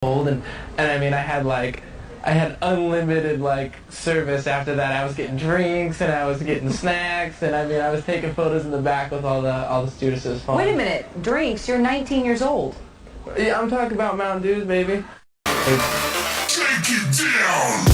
old, and I mean, I had unlimited like service after that. I was getting drinks and I was getting snacks, and I mean, I was taking photos in the back with all the students. It was fun. Wait a minute, drinks? You're 19 years old. Yeah, I'm talking about Mountain Dews, baby. Take it down!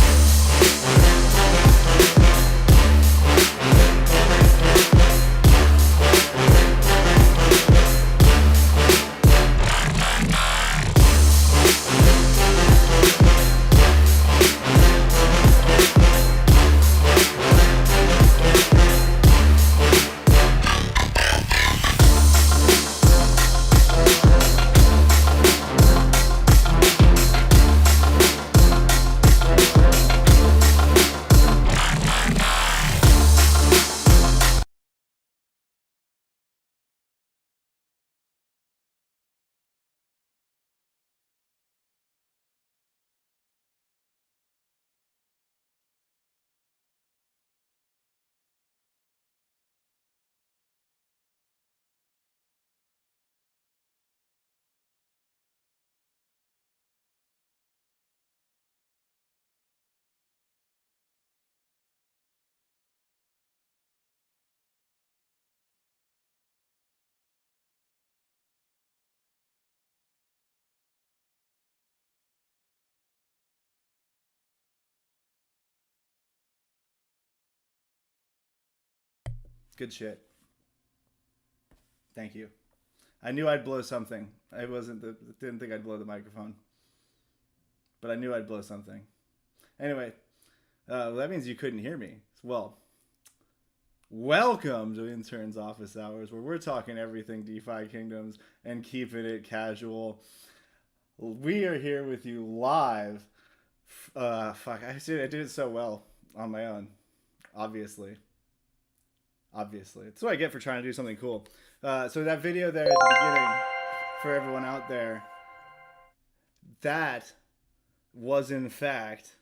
Good shit. Thank you. I knew I'd blow something. Didn't think I'd blow the microphone, but I knew I'd blow something. Anyway, that means you couldn't hear me. Well, welcome to Intern's Office Hours, where we're talking everything DeFi Kingdoms and keeping it casual. We are here with you live. Fuck, I did it so well on my own, obviously. That's what I get for trying to do something cool. So that video there at the beginning, for everyone out there, that was in fact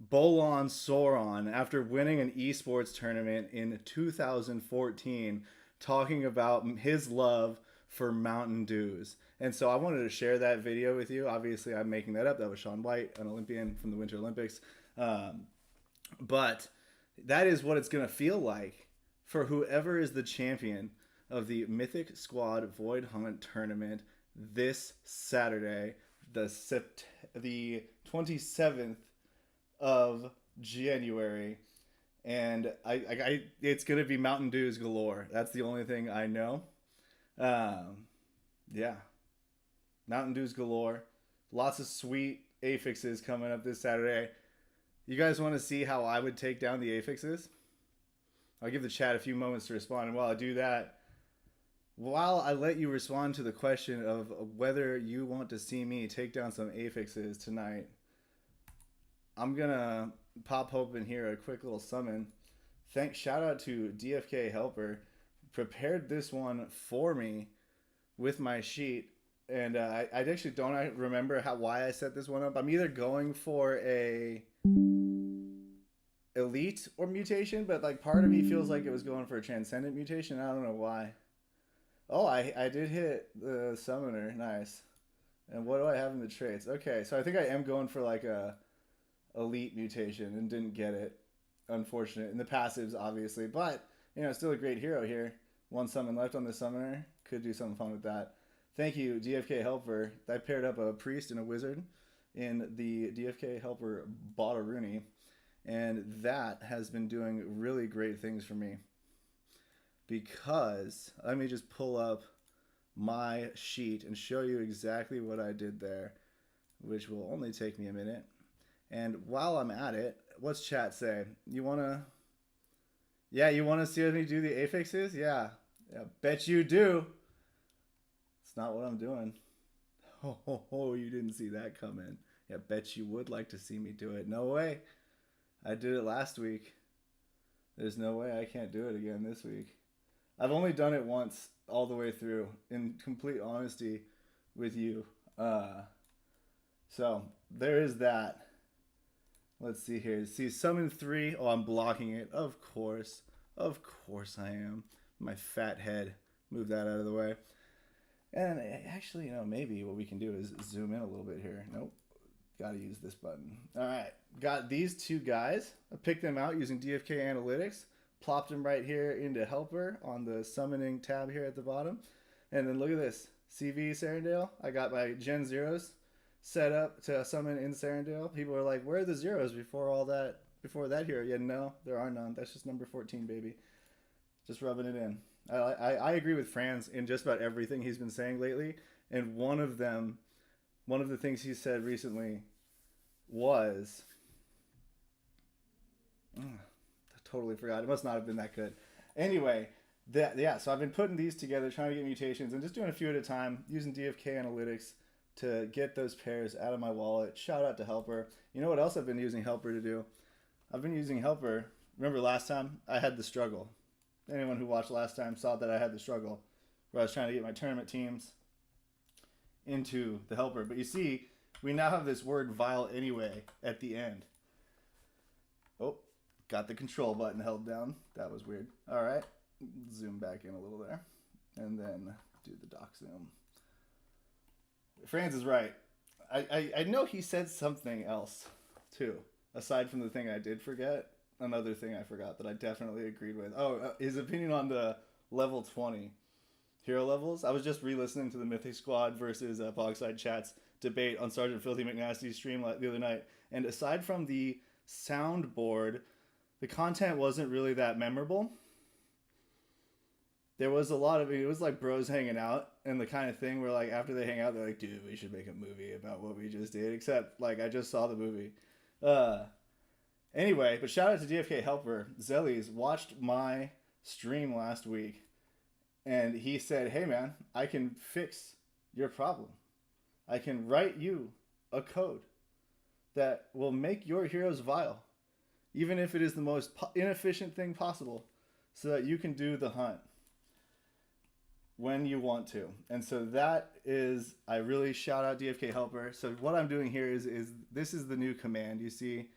Bolon Sauron after winning an esports tournament in 2014, talking about his love for Mountain Dews. And so I wanted to share that video with you. Obviously, I'm making that up. That was Shaun White, an Olympian from the Winter Olympics. But that is what it's going to feel like for whoever is the champion of the Mythic Squad Void Hunt tournament this Saturday, the 27th of January. And it's going to be Mountain Dews galore. That's the only thing I know. Yeah. Mountain Dews galore. Lots of sweet affixes coming up this Saturday. You guys want to see how I would take down the affixes? I'll give the chat a few moments to respond. And while I do that, while I let you respond to the question of whether you want to see me take down some affixes tonight, I'm going to pop open here a quick little summon. Shout out to DFK Helper. Prepared this one for me with my sheet. And I actually don't remember why I set this one up. I'm either going for a elite or mutation, but like part of me feels like it was going for a transcendent mutation. I don't know why. Oh, I did hit the summoner. Nice. And what do I have in the traits? Okay, so I think I am going for like a elite mutation and didn't get it. Unfortunate. In the passives, obviously, but you know, still a great hero here. One summon left on the summoner. Could do something fun with that. Thank you, DFK Helper. I paired up a priest and a wizard in the DFK Helper Bottaruni. And that has been doing really great things for me. Because, let me just pull up my sheet and show you exactly what I did there, which will only take me a minute. And while I'm at it, what's chat say? You want to see me do the affixes? Yeah, bet you do. It's not what I'm doing. Oh, you didn't see that coming. Yeah, bet you would like to see me do it. No way. I did it last week. There's no way I can't do it again this week. I've only done it once all the way through, in complete honesty with you. So there is that. Let's see here. See, summon 3. Oh, I'm blocking it. Of course I am. My fat head. Move that out of the way. And actually, maybe what we can do is zoom in a little bit here. Nope. Got to use this button. All right. Got these two guys. I picked them out using DFK Analytics. Plopped them right here into Helper on the summoning tab here at the bottom. And then look at this. CV Serenadle. I got my Gen Zeros set up to summon in Serenadle. People are like, where are the zeros before that hero? Yeah, no, there are none. That's just number 14, baby. Just rubbing it in. I agree with Franz in just about everything he's been saying lately. And one of the things he said recently was... I totally forgot. It must not have been that good. Anyway, so I've been putting these together, trying to get mutations, and just doing a few at a time, using DFK Analytics to get those pairs out of my wallet. Shout out to Helper. You know what else I've been using Helper to do? I've been using Helper. Remember last time I had the struggle. Anyone who watched last time saw that I had the struggle where I was trying to get my tournament teams into the Helper. But you see, we now have this word vile anyway at the end. Oh, got the control button held down. That was weird. All right, zoom back in a little there. And then do the dock zoom. Franz is right. I know he said something else, too. Aside from the thing I did forget, another thing I forgot that I definitely agreed with. His opinion on the level 20 hero levels. I was just re-listening to the Mythic Squad versus Bogside Chat's debate on Sergeant Filthy McNasty's stream the other night. And aside from the soundboard, the content wasn't really that memorable. There was a lot of it was like bros hanging out and the kind of thing where like after they hang out they're like, dude, we should make a movie about what we just did, except like I just saw the movie. Anyway, but shout out to DFK Helper. Zellies watched my stream last week and he said, hey man, I can fix your problem. I can write you a code that will make your heroes vile, even if it is the most inefficient thing possible, so that you can do the hunt when you want to. And so that is, I really shout out DFK Helper. So what I'm doing here is this is the new command. You see,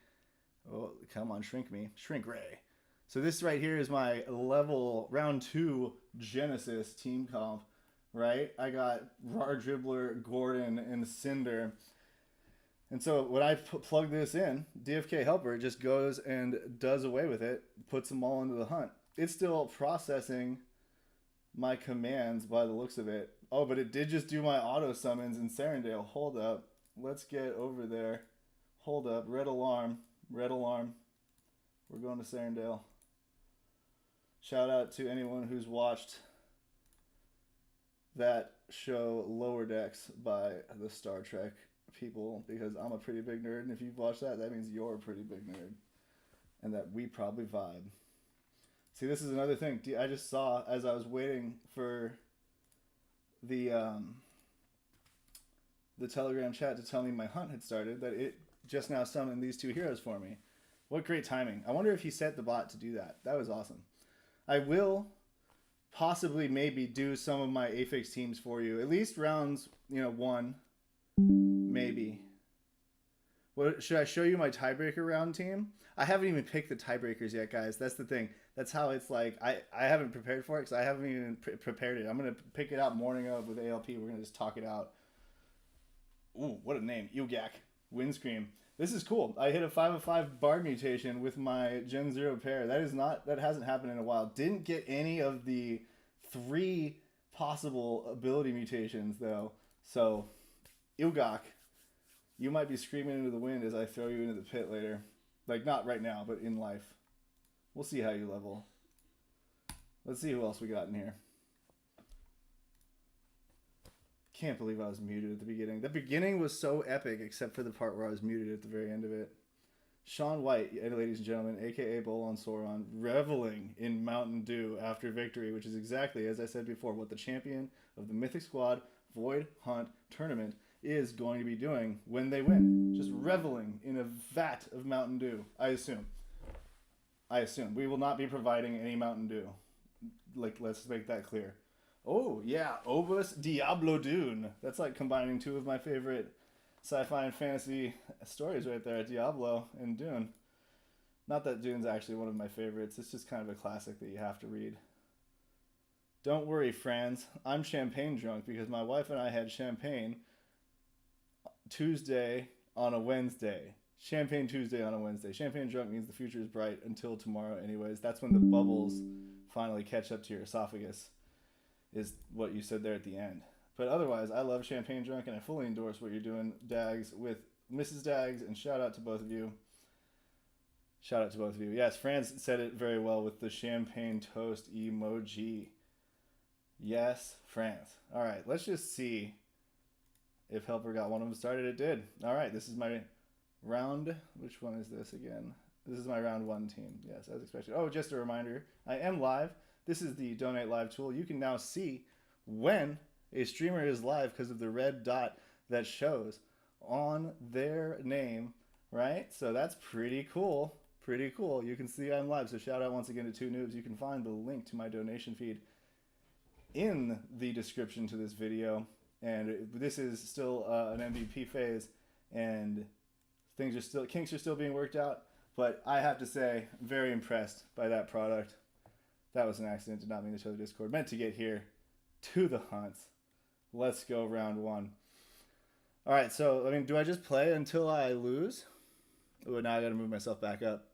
oh, come on, shrink me, shrink Ray. So this right here is my level round 2 Genesis team comp, right? I got Rar Dribbler, Gordon, and Cinder. And so when I plug this in, DFK Helper just goes and does away with it, puts them all into the hunt. It's still processing my commands by the looks of it. Oh, but it did just do my auto summons in Serenadle. Hold up. Let's get over there. Hold up. Red alarm. Red alarm. We're going to Serenadle. Shout out to anyone who's watched that show Lower Decks by the Star Trek people, because I'm a pretty big nerd, and if you've watched that, that means you're a pretty big nerd. And that we probably vibe. See, this is another thing I just saw as I was waiting for the Telegram chat to tell me my hunt had started, that it just now summoned these 2 heroes for me. What great timing. I wonder if he set the bot to do that. That was awesome. I will possibly maybe do some of my Afix teams for you. At least rounds, 1, maybe. What, should I show you my tiebreaker round team? I haven't even picked the tiebreakers yet, guys. That's the thing. That's how it's like. I haven't prepared for it because I haven't even prepared it. I'm going to pick it out morning of with ALP. We're going to just talk it out. Ooh, what a name. Ugak. Windscream. This is cool. I hit a 5/5 Bard mutation with my Gen 0 pair. That hasn't happened in a while. Didn't get any of the 3 possible ability mutations, though. So, Ugak, you might be screaming into the wind as I throw you into the pit later. Like, not right now, but in life. We'll see how you level. Let's see who else we got in here. Can't believe I was muted at the beginning. The beginning was so epic, except for the part where I was muted at the very end of it. Shaun White, ladies and gentlemen, a.k.a. Bolon Sauron, reveling in Mountain Dew after victory, which is exactly, as I said before, what the champion of the Mythic Squad Void Hunt tournament is going to be doing when they win. Just reveling in a vat of Mountain Dew, I assume. We will not be providing any Mountain Dew. Like, let's make that clear. Oh, yeah, Obus Diablo Dune. That's like combining 2 of my favorite sci-fi and fantasy stories right there, Diablo and Dune. Not that Dune's actually one of my favorites. It's just kind of a classic that you have to read. Don't worry, Franz. I'm champagne drunk because my wife and I had champagne Tuesday on a Wednesday. Champagne Tuesday on a Wednesday. Champagne drunk means the future is bright until tomorrow anyways. That's when the bubbles finally catch up to your esophagus, is what you said there at the end. But otherwise, I love champagne drunk, and I fully endorse what you're doing, Dags, with Mrs. Dags, and shout out to both of you. Shout out to both of you. Yes, Franz said it very well with the champagne toast emoji. Yes, Franz. All right, let's just see if Helper got one of them started. It did. All right, this is my round. Which one is this again? This is my round 1 team. Yes, as expected. Oh, just a reminder, I am live. This is the Donate Live tool. You can now see when a streamer is live because of the red dot that shows on their name, right? So that's pretty cool. Pretty cool. You can see I'm live. So shout out once again to Two Noobs. You can find the link to my donation feed in the description to this video. And this is still an MVP phase, and kinks are still being worked out. But I have to say, very impressed by that product. That was an accident. Did not mean to show the Discord. Meant to get here to the hunts. Let's go round 1. All right, so, I mean, do I just play until I lose? Oh, now I got to move myself back up.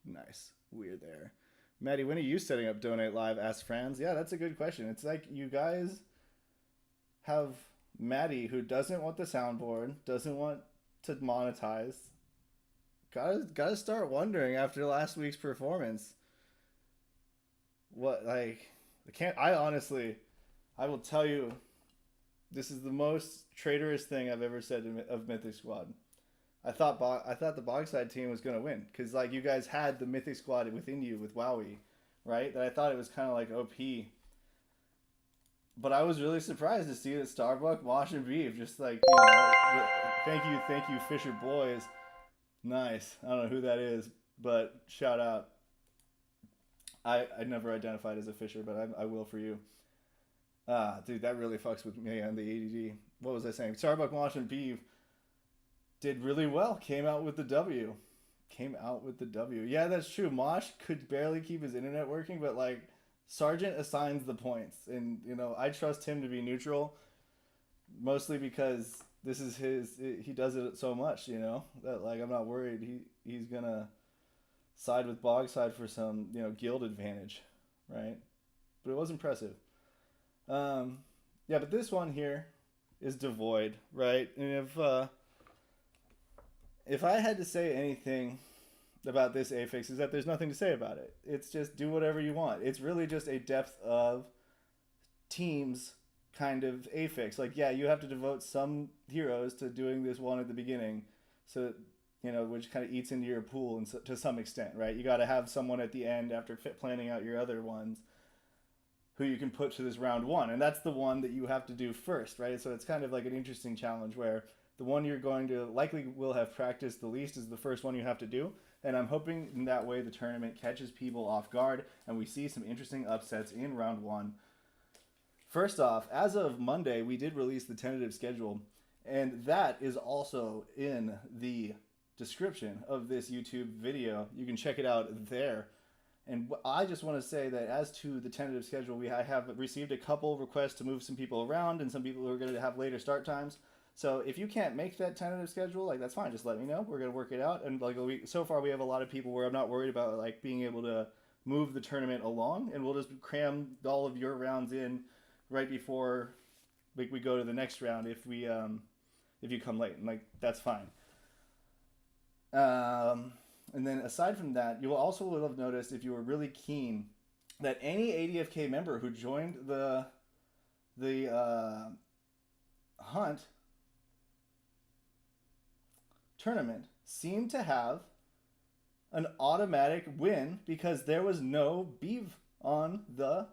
Nice. Weird there. Maddie, when are you setting up Donate Live? Asked Franz. Yeah, that's a good question. It's like you guys have Maddie, who doesn't want the soundboard, doesn't want to monetize. Gotta start wondering after last week's performance. What, like, I will tell you, this is the most traitorous thing I've ever said of Mythic Squad. I thought the Bogside team was gonna win because like you guys had the Mythic Squad within you with Wowie, right? That I thought it was kind of like OP. But I was really surprised to see that Starbuck, Wash, and Beef just like, you know, thank you, Fisher Boys. Nice. I don't know who that is, but shout out. I never identified as a Fisher, but I will for you. Dude, that really fucks with me on the ADD. What was I saying? Starbuck, Wash, and Beef did really well. Came out with the W. Yeah, that's true. Mosh could barely keep his internet working, but like Sargent assigns the points, and you know I trust him to be neutral, mostly because this is he does it so much, you know, that like I'm not worried he's gonna side with Bogside for some, you know, guild advantage, right? But it was impressive. Yeah, but this one here is devoid, right? And if I had to say anything about this affix, is that there's nothing to say about it. It's just do whatever you want. It's really just a depth of teams kind of affix. Like, yeah, you have to devote some heroes to doing this one at the beginning, so you know, which kind of eats into your pool and to some extent, right? You got to have someone at the end after planning out your other ones who you can put to this round 1, and that's the one that you have to do first, right? So it's kind of like an interesting challenge where the one you're going to likely will have practiced the least is the first one you have to do, and I'm hoping in that way the tournament catches people off guard and we see some interesting upsets in round 1. First off, as of Monday, we did release the tentative schedule, and that is also in the description of this YouTube video. You can check it out there. And I just want to say that as to the tentative schedule, I have received a couple requests to move some people around and some people who are going to have later start times. So if you can't make that tentative schedule, like that's fine. Just let me know. We're going to work it out. And like so far we have a lot of people where I'm not worried about like being able to move the tournament along, and we'll just cram all of your rounds in right before we go to the next round if you come late. And like that's fine. And then aside from that, you will also have noticed, if you were really keen, that any ADFK member who joined the hunt tournament seemed to have an automatic win because there was no Beeve on the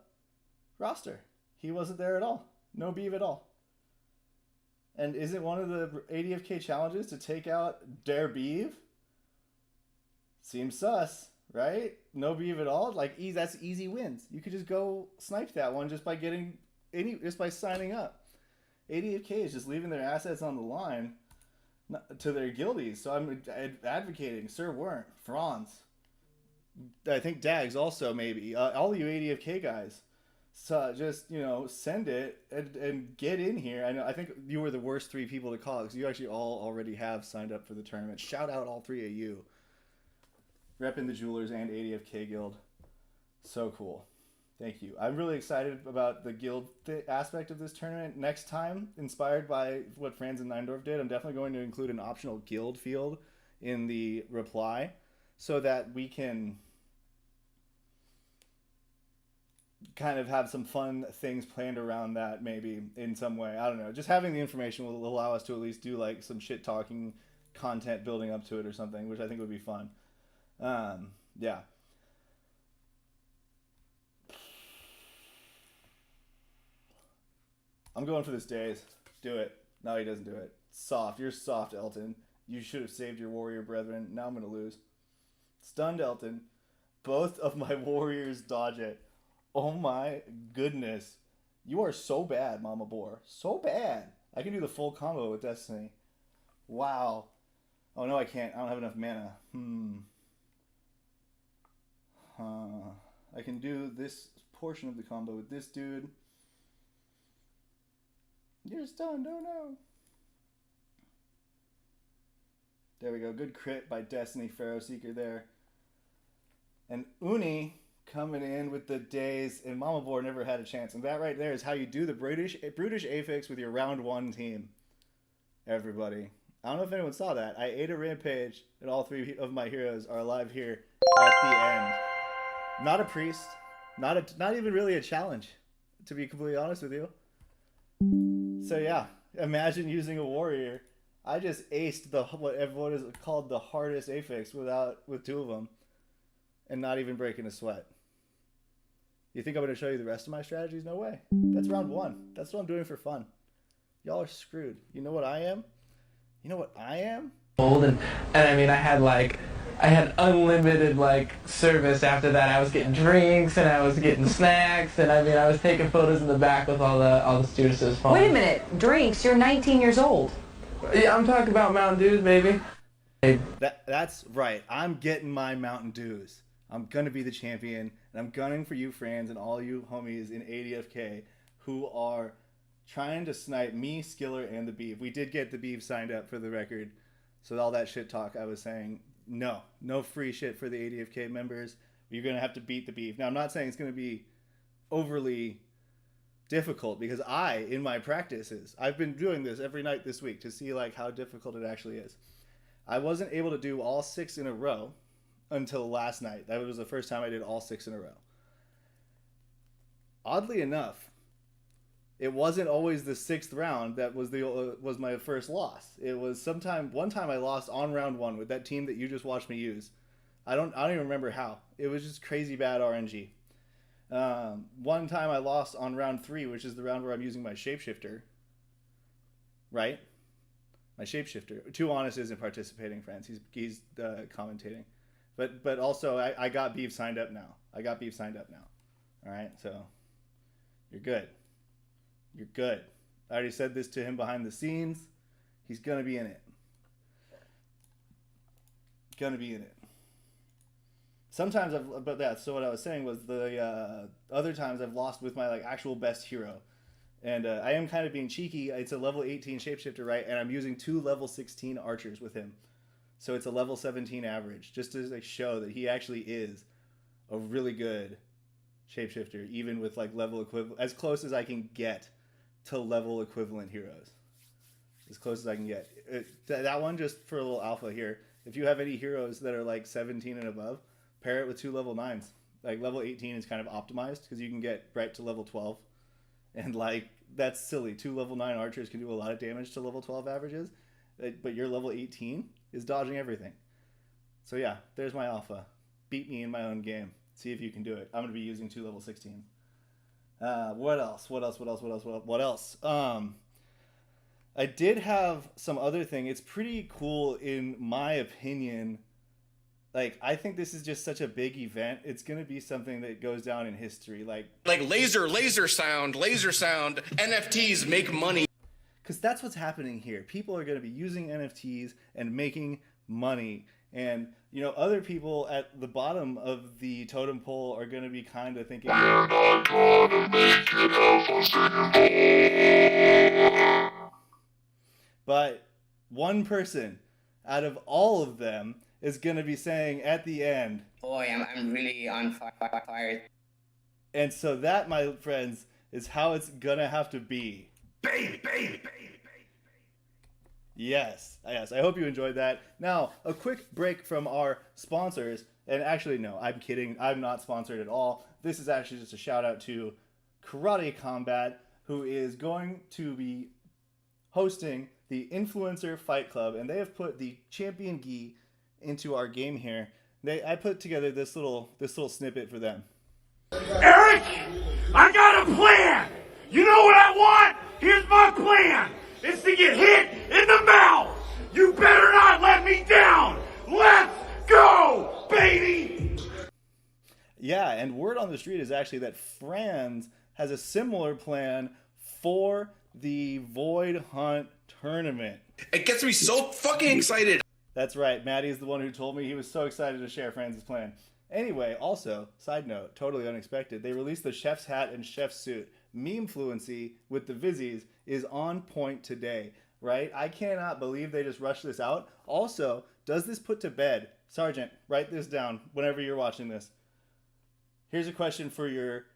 roster. He wasn't there at all. No Beeve at all. And isn't one of the ADFK challenges to take out Der Beeve? Seems sus, right? No Beeve at all. Like, that's easy wins. You could just go snipe that one just by signing up. ADFK is just leaving their assets on the line to their guildies. So I'm advocating Sir Weren't, Franz, I think Dags also maybe, all you ADFK guys, So just, send it and get in here. I think you were the worst 3 people to call because you actually all already have signed up for the tournament. Shout out all 3 of you. Repping the Jewelers and ADFK Guild. So cool. Thank you. I'm really excited about the guild aspect of this tournament. Next time, inspired by what Franz and Neindorf did, I'm definitely going to include an optional guild field in the reply so that we can kind of have some fun things planned around that maybe in some way. I don't know. Just having the information will allow us to at least do like some shit talking content building up to it or something, which I think would be fun. Yeah. I'm going for this Daze. Do it. No, he doesn't do it. Soft. You're soft, Elton. You should have saved your warrior brethren. Now I'm going to lose. Stunned Elton. Both of my warriors dodge it. Oh my goodness. You are so bad, Mama Boar. So bad. I can do the full combo with Destiny. Wow. Oh no, I can't. I don't have enough mana. I can do this portion of the combo with this dude. You're stunned. Oh no. There we go. Good crit by Destiny Pharaoh Seeker there. And Uni coming in with the Daze, and Mama Boar never had a chance. And that right there is how you do the brutish Affix with your round 1 team. Everybody. I don't know if anyone saw that. I ate a Rampage, and all 3 of my heroes are alive here at the end. Not a priest. Not even really a challenge, to be completely honest with you. So yeah, imagine using a warrior. I just aced what is called the hardest Affix with 2 of them, and not even breaking a sweat. You think I'm going to show you the rest of my strategies? No way. That's round 1. That's what I'm doing for fun. Y'all are screwed. You know what I am? You know what I am? And I mean, I had unlimited service after that. I was getting drinks and I was getting snacks, and I mean, I was taking photos in the back with all the stewardesses' phones. Wait a minute, drinks? You're 19 years old. Yeah, I'm talking about Mountain Dews, baby. That's right. I'm getting my Mountain Dews. I'm gonna be the champion, and I'm gunning for you, Franz, and all you homies in ADFK who are trying to snipe me, Skiller, and the Beef. We did get the Beef signed up for the record, so all that shit talk I was saying, no free shit for the ADFK members. You're gonna have to beat the Beef. Now, I'm not saying it's gonna be overly difficult, because in my practices, I've been doing this every night this week to see how difficult it actually is. I wasn't able to do all 6 in a row until last night. That was the first time I did all 6 in a row. Oddly enough, it wasn't always the 6th round that was my first loss. It was one time I lost on round 1 with that team that you just watched me use. I don't even remember how. It was just crazy bad RNG. One time I lost on round 3, which is the round where I'm using my shapeshifter. Right? My shapeshifter. Too Honest isn't participating, friends. He's commentating. But also I got Beef signed up now. All right, so you're good. You're good. I already said this to him behind the scenes. He's gonna be in it. Sometimes so what I was saying was the other times I've lost with my actual best hero. And I am kind of being cheeky. It's a level 18 shapeshifter, right? And I'm using 2 level 16 archers with him. So it's a level 17 average, just to show that he actually is a really good shapeshifter, even with level equivalent, as close as I can get to level equivalent heroes. As close as I can get. That one, just for a little alpha here, if you have any heroes that are 17 and above, pair it with 2 level 9s. Level 18 is kind of optimized because you can get right to level 12. And that's silly. 2 level 9 archers can do a lot of damage to level 12 averages, but your level 18 is dodging everything. So yeah, there's my alpha. Beat me in my own game. See if you can do it. I'm going to be using 2 level 16. What else? I did have some other thing. It's pretty cool in my opinion. I think this is just such a big event. It's going to be something that goes down in history. Like laser sound, NFTs make money. Because that's what's happening here. People are going to be using NFTs and making money. And, you know, other people at the bottom of the totem pole are going to be kind of thinking, but one person out of all of them is going to be saying at the end, boy, I'm really on fire. And so that, my friends, is how it's going to have to be. Baby. Yes. I hope you enjoyed that. Now, a quick break from our sponsors. And actually, no, I'm kidding. I'm not sponsored at all. This is actually just a shout out to Karate Combat, who is going to be hosting the Influencer Fight Club. And they have put the champion gi into our game here. I put together this little snippet for them. Eric, I got a plan. You know what I want? Here's my plan. It's to get hit in the mouth. You better not let me down. Let's go, baby. Yeah, and word on the street is actually that Franz has a similar plan for the Void Hunt tournament. It gets me so fucking excited. That's right. Maddie is the one who told me he was so excited to share Franz's plan. Anyway, also, side note, totally unexpected, they released the chef's hat and chef's suit. Meme fluency with the Vizzies is on point today, right? I cannot believe they just rushed this out. Also, does this put to bed? Sergeant, write this down whenever you're watching this. Here's a question for your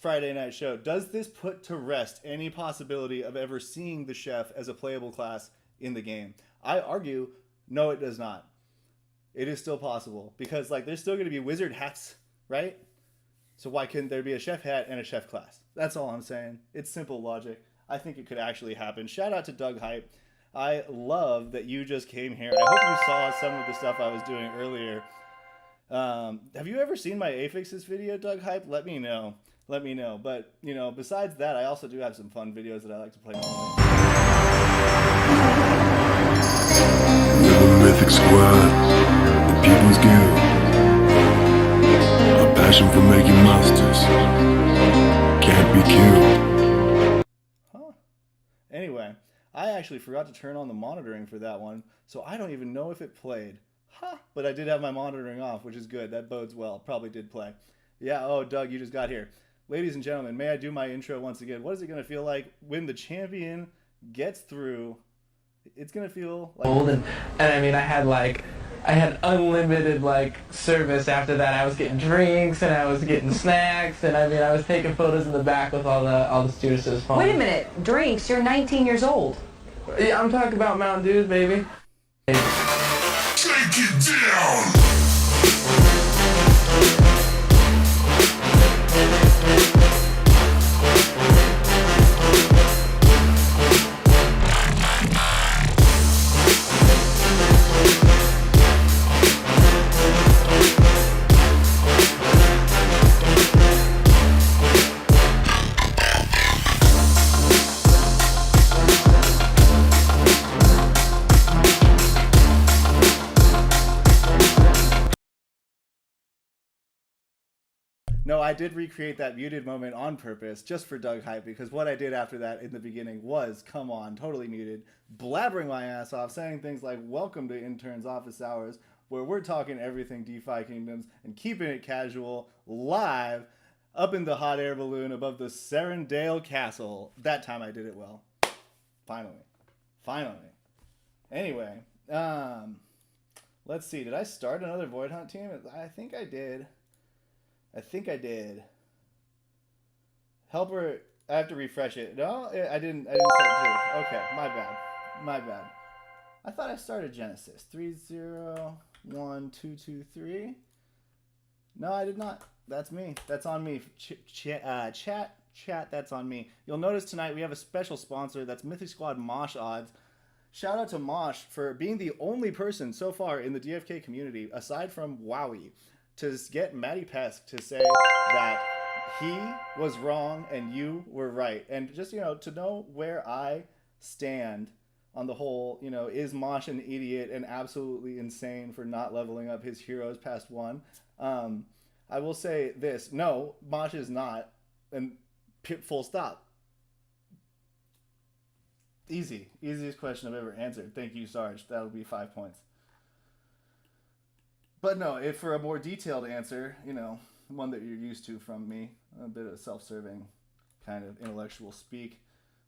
Friday night show. Does this put to rest any possibility of ever seeing the chef as a playable class in the game? I argue, no, it does not. It is still possible because, like, there's still going to be wizard hats, right? So why couldn't there be a chef hat and a chef class? That's all I'm saying. It's simple logic. I think it could actually happen. Shout out to Doug Hype. I love that you just came here. I hope you saw some of the stuff I was doing earlier. Have you ever seen my affixes video, Doug Hype? Let me know. Let me know. But, you know, besides that, I also do have some fun videos that I like to play normally. The Mythic Squad, the People's Guild, a passion for making monsters, can't be killed. Huh. Anyway, I actually forgot to turn on the monitoring for that one, so I don't even know if it played. Huh. But I did have my monitoring off, which is good. That bodes well. Probably did play. Yeah, oh, Doug, you just got here. Ladies and gentlemen, may I do my intro once again? What is it going to feel like when the champion gets through? It's going to feel like... And I mean, I had unlimited, like, service after that. I was getting drinks, and I was getting snacks, and I mean, I was taking photos in the back with all the students. It was fun. Wait a minute. Drinks? You're 19 years old. Yeah, I'm talking about Mountain Dews, baby. Take it down. No, I did recreate that muted moment on purpose, just for Doug Hype, because what I did after that in the beginning was, come on, totally muted, blabbering my ass off, saying things like, welcome to Intern's Office Hours, where we're talking everything DeFi Kingdoms and keeping it casual, live, up in the hot air balloon above the Serenadle Castle. That time I did it well. Finally. Anyway, let's see, did I start another Void Hunt team? I think I did. Helper, I have to refresh it. No, I didn't start two. Okay, my bad. I thought I started Genesis. 301223. No, I did not. That's me. That's on me. Chat, that's on me. You'll notice tonight we have a special sponsor. That's Mythic Squad Mosh Odds. Shout out to Mosh for being the only person so far in the DFK community, aside from Wowie, to get Matty Pesk to say that he was wrong and you were right. And just, you know, to know where I stand on the whole, you know, is Mosh an idiot and absolutely insane for not leveling up his heroes past 1? I will say this. No, Mosh is not. And full stop. Easiest question I've ever answered. Thank you, Sarge. That'll be 5 points. But no, for a more detailed answer, you know, one that you're used to from me, a bit of self-serving kind of intellectual speak,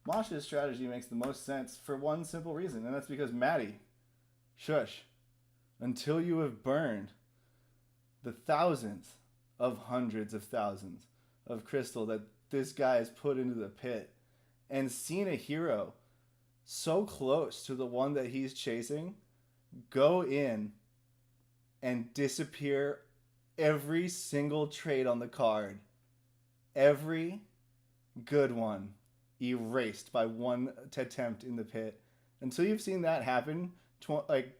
Mosh's strategy makes the most sense for one simple reason, and that's because Maddie, shush, until you have burned the thousands of hundreds of thousands of crystal that this guy has put into the pit and seen a hero so close to the one that he's chasing go in and disappear every single trade on the card, every good one erased by one attempt in the pit. Until you've seen that happen like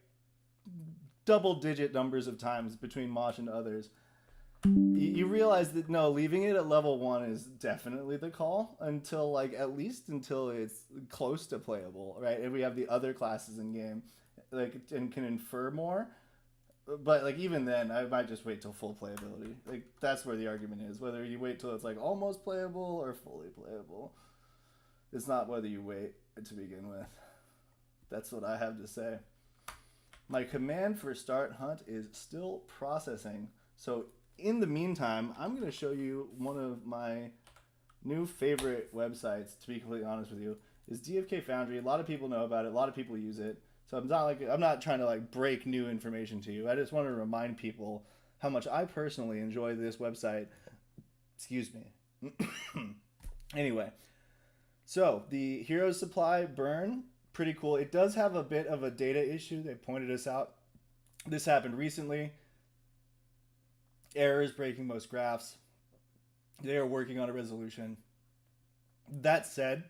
double-digit numbers of times between Mosh and others, you realize that no, leaving it at level 1 is definitely the call until like at least until it's close to playable, right? And we have the other classes in game like and can infer more. But like even then, I might just wait till full playability. Like that's where the argument is, whether you wait till it's like almost playable or fully playable. It's not whether you wait to begin with. That's what I have to say. My command for start hunt is still processing. So in the meantime, I'm going to show you one of my new favorite websites, to be completely honest with you, is DFK Foundry. A lot of people know about it. A lot of people use it. So I'm not trying to like break new information to you. I just want to remind people how much I personally enjoy this website. Excuse me. Anyway, so the Heroes Supply burn, pretty cool. It does have a bit of a data issue. They pointed us out. This happened recently. Errors breaking most graphs. They are working on a resolution. That said,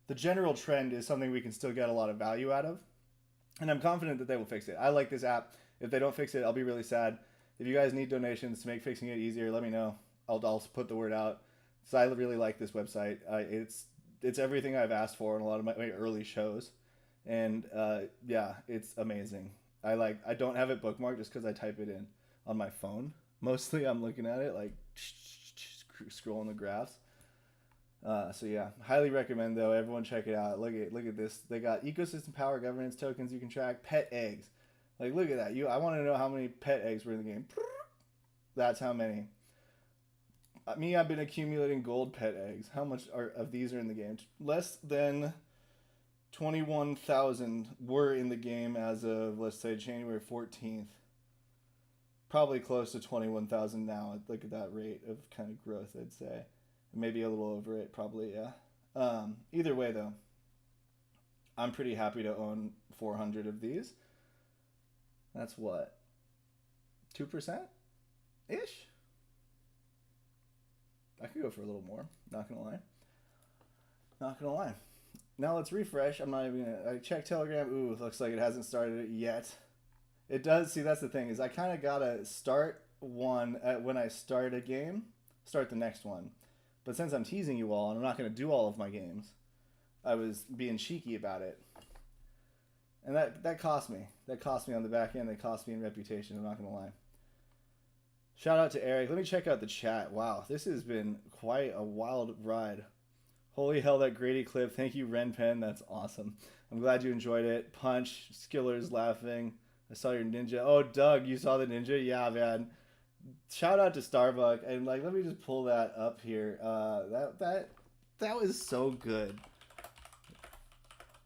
the general trend is something we can still get a lot of value out of. And I'm confident that they will fix it. I like this app. If they don't fix it, I'll be really sad. If you guys need donations to make fixing it easier, let me know. I'll put the word out. So I really like this website. It's everything I've asked for in a lot of my early shows. And yeah, it's amazing. I don't have it bookmarked just because I type it in on my phone. Mostly I'm looking at it, like scrolling the graphs. So yeah, highly recommend though. Everyone check it out. Look at this. They got ecosystem power governance tokens you can track. Pet eggs. Like look at that. I want to know how many pet eggs were in the game. That's how many. I've been accumulating gold pet eggs. How much of these are in the game? Less than 21,000 were in the game as of, let's say, January 14th. Probably close to 21,000 now. Look at that rate of kind of growth, I'd say. Maybe a little over it, probably, yeah. Either way, though, I'm pretty happy to own 400 of these. That's what? 2%-ish? I could go for a little more, not gonna lie. Now let's refresh. I'm not even gonna... I check Telegram. Ooh, looks like it hasn't started it yet. It does. See, that's the thing, is I kind of gotta start one when I start a game, start the next one. But since I'm teasing you all, and I'm not gonna do all of my games, I was being cheeky about it. And that cost me. That cost me on the back end. That cost me in reputation, I'm not gonna lie. Shout out to Eric. Let me check out the chat. Wow, this has been quite a wild ride. Holy hell, that Grady clip. Thank you, Renpen. That's awesome. I'm glad you enjoyed it. Punch, Skiller's laughing. I saw your ninja. Oh, Doug, you saw the ninja? Yeah, man. Shout out to Starbuck. And like, let me just pull that up here. That was so good.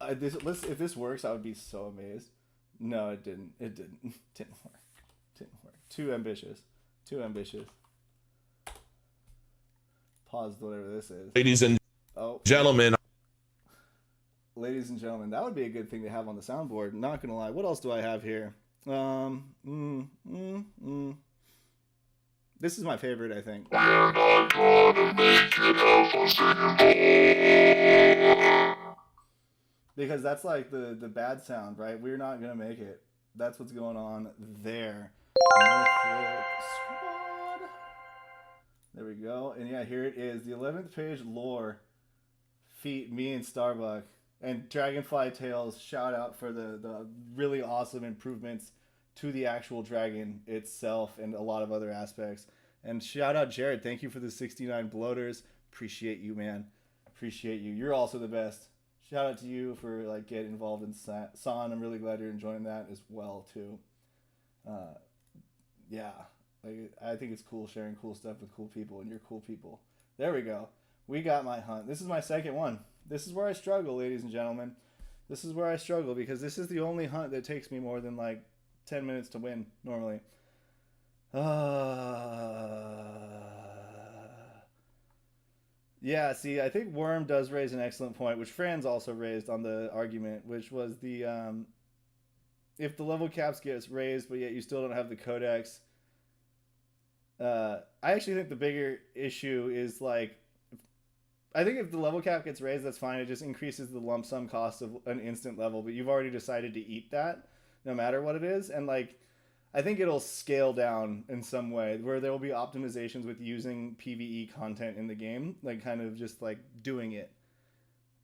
If this works, I would be so amazed. No, it didn't. It didn't work. Didn't work. Too ambitious. Pause whatever this is. Ladies and gentlemen. Ladies and gentlemen, that would be a good thing to have on the soundboard. Not gonna lie. What else do I have here? This is my favorite, I think. We're not gonna make it out for Because that's like the bad sound, right? We're not gonna make it. That's what's going on there. Mythic Squad. There we go. And yeah, here it is. The 11th page lore. Feat me and Starbuck. And Dragonfly Tales, shout out for the really awesome improvements to the actual dragon itself and a lot of other aspects. And shout out Jared. Thank you for the 69 bloaters. Appreciate you, man. Appreciate you. You're also the best. Shout out to you for like getting involved in San. I'm really glad you're enjoying that as well too. yeah, like, I think it's cool sharing cool stuff with cool people, and you're cool people. There we go. We got my hunt. This is my second one. This is where I struggle, ladies and gentlemen. This is where I struggle because this is the only hunt that takes me more than like 10 minutes to win normally. Yeah, see, I think Worm does raise an excellent point, which Franz also raised on the argument, which was the if the level caps gets raised, but yet you still don't have the codex. I actually think the bigger issue is like, I think if the level cap gets raised, that's fine. It just increases the lump sum cost of an instant level, but you've already decided to eat that no matter what it is. And like, I think it'll scale down in some way where there will be optimizations with using PvE content in the game, like kind of just like doing it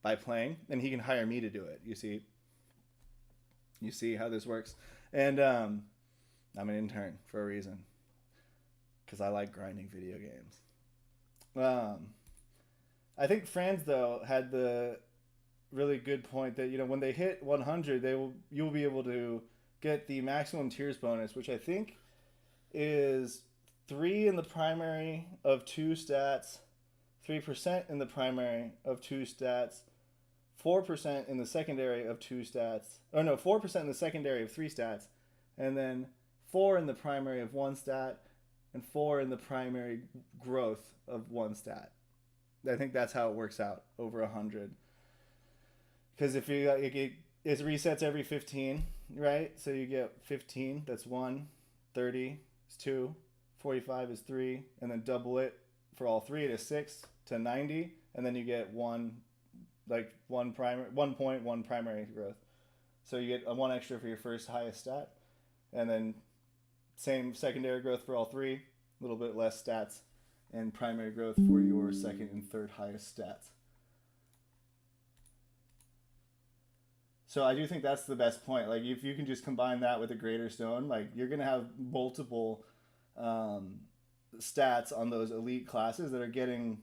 by playing, and he can hire me to do it. You see how this works. And I'm an intern for a reason, because I like grinding video games. I think Franz though had the really good point that, you know, when they hit 100, you'll be able to get the maximum tiers bonus, which I think is 3 in the primary of 2 stats, 3% in the primary of 2 stats, 4% in the secondary of 2 stats, or no, 4% in the secondary of 3 stats, and then 4 in the primary of 1 stat, and 4 in the primary growth of 1 stat. I think that's how it works out over 100. Because if you it resets every 15, right? So you get 15, that's 1, 30 is 2, 45 is 3, and then double it for all 3 to 6 to 90, and then you get 1 primary, 1.1 primary growth. So you get a 1 extra for your first highest stat, and then same secondary growth for all 3, a little bit less stats, and primary growth for your second and third highest stats. So I do think that's the best point. Like, if you can just combine that with a greater stone, like, you're going to have multiple stats on those elite classes that are getting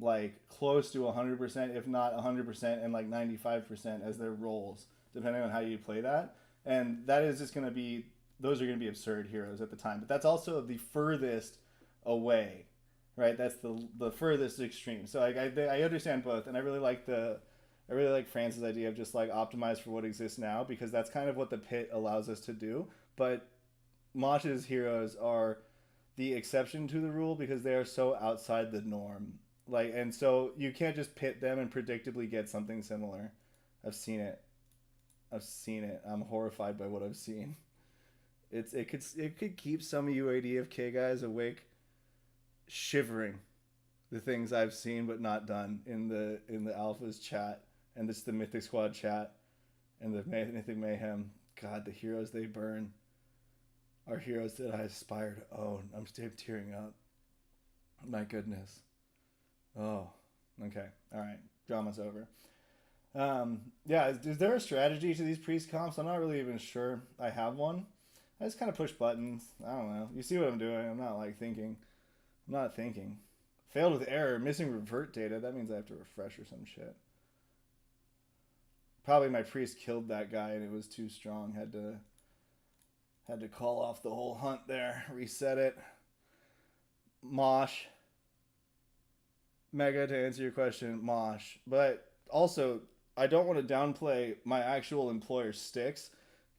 like close to 100%, if not 100%, and like 95% as their rolls, depending on how you play that. And that is just going to be, those are going to be absurd heroes at the time. But that's also the furthest away, right? That's the furthest extreme. So like, I understand both, and I really like Franz's idea of just like optimize for what exists now, because that's kind of what the pit allows us to do. But Mosh's heroes are the exception to the rule because they are so outside the norm. Like, and so you can't just pit them and predictably get something similar. I've seen it. I'm horrified by what I've seen. It could keep some of you ADFK guys awake, shivering the things I've seen but not done in the Alphas chat, and this the Mythic Squad chat, and the Mythic Mayhem. God, the heroes they burn are heroes that I aspire to own. I'm still tearing up. My goodness. Oh, okay. All right. Drama's over. Yeah, is there a strategy to these priest comps? I'm not really even sure I have one. I just kind of push buttons. I don't know. You see what I'm doing. I'm not like thinking. I'm not thinking. Failed with error. Missing revert data. That means I have to refresh or some shit. Probably my priest killed that guy and it was too strong. Had to call off the whole hunt there. Reset it. Mosh. Mega, to answer your question, Mosh. But also, I don't want to downplay my actual employer, Styx,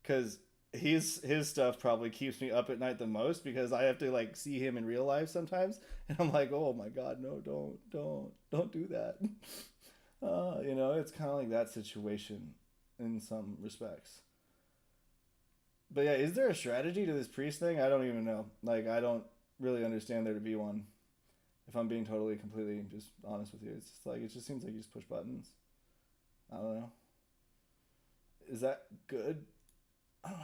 because his stuff probably keeps me up at night the most, because I have to like see him in real life sometimes, and I'm like, oh my god, no, don't do that. You know, it's kind of like that situation in some respects. But yeah, is there a strategy to this priest thing? I don't even know. Like, I don't really understand there to be one. If I'm being completely just honest with you, it's just like, it just seems like you just push buttons. I don't know. Is that good? I don't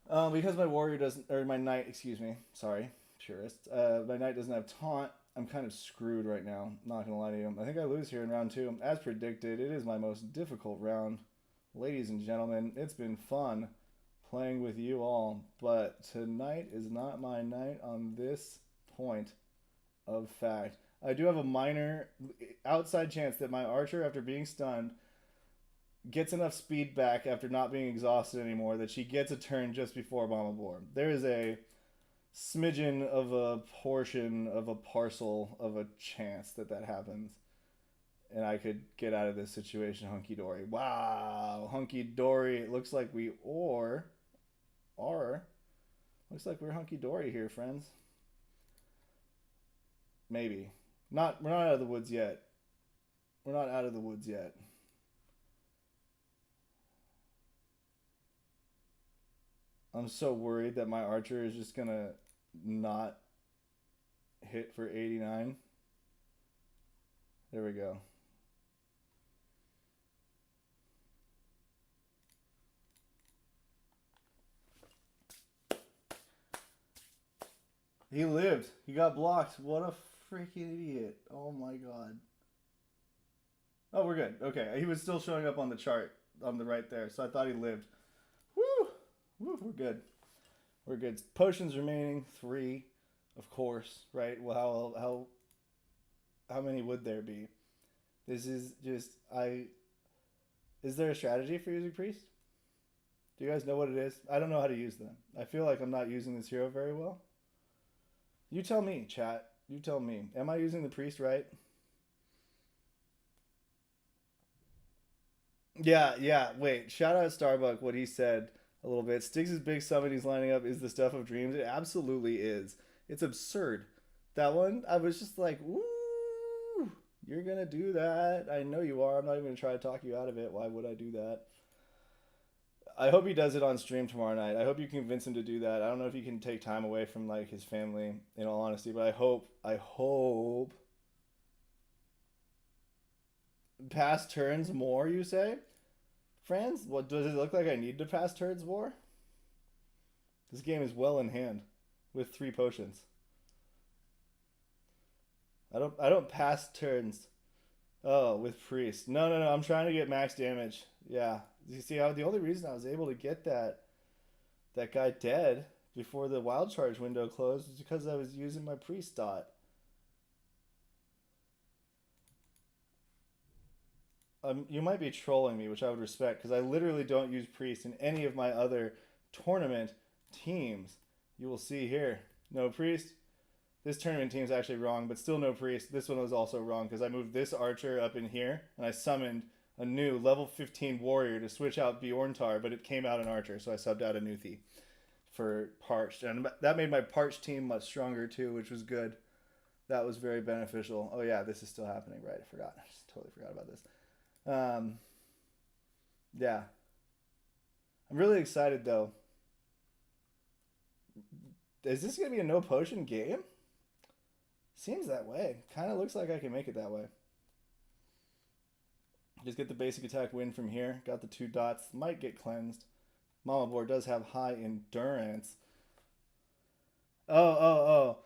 know. Because my warrior doesn't, or my knight, excuse me, sorry, purist. My knight doesn't have taunt. I'm kind of screwed right now. Not gonna lie to you. I think I lose here in round 2. As predicted, it is my most difficult round. Ladies and gentlemen, it's been fun playing with you all, but tonight is not my night on this point of fact. I do have a minor outside chance that my archer, after being stunned, gets enough speed back after not being exhausted anymore that she gets a turn just before Mama Boar. There is a smidgen of a portion of a parcel of a chance that that happens. And I could get out of this situation hunky-dory. Wow, hunky-dory. It looks like we looks like we're hunky-dory here, friends. Maybe. We're not out of the woods yet. We're not out of the woods yet. I'm so worried that my archer is just gonna not hit for 89. There we go. He lived. He got blocked. What a freaking idiot. Oh my god. Oh, we're good. Okay. He was still showing up on the chart on the right there, so I thought he lived. Woo! Woo, we're good. We're good. Potions remaining 3, of course, right? Well, how many would there be? This is just is there a strategy for using priest? Do you guys know what it is? I don't know how to use them. I feel like I'm not using this hero very well. You tell me, chat. You tell me. Am I using the priest right? Yeah. Wait. Shout out Starbuck, what he said a little bit. Styx' big summon he's lining up is the stuff of dreams. It absolutely is. It's absurd. That one, I was just like, woo, you're going to do that. I know you are. I'm not even going to try to talk you out of it. Why would I do that? I hope he does it on stream tomorrow night. I hope you convince him to do that. I don't know if he can take time away from like his family, in all honesty, but I hope pass turns more, you say? Friends, what does it look like I need to pass turns more? This game is well in hand with 3 potions. I don't pass turns. Oh, with priest. No, I'm trying to get max damage. Yeah. You see how the only reason I was able to get that guy dead before the wild charge window closed was because I was using my priest dot. You might be trolling me, which I would respect, because I literally don't use priest in any of my other tournament teams. You will see here, no priest. This tournament team is actually wrong, but still no priest. This one was also wrong because I moved this archer up in here and I summoned a new level 15 warrior to switch out Bjorntar, but it came out an archer, so I subbed out a Nuthi for Parched. And that made my Parched team much stronger too, which was good. That was very beneficial. Oh yeah, this is still happening, right? I forgot. I just totally forgot about this. Yeah. I'm really excited though. Is this going to be a no potion game? Seems that way. Kind of looks like I can make it that way. Just get the basic attack win from here. Got the 2 dots. Might get cleansed. Mama Boar does have high endurance. Oh.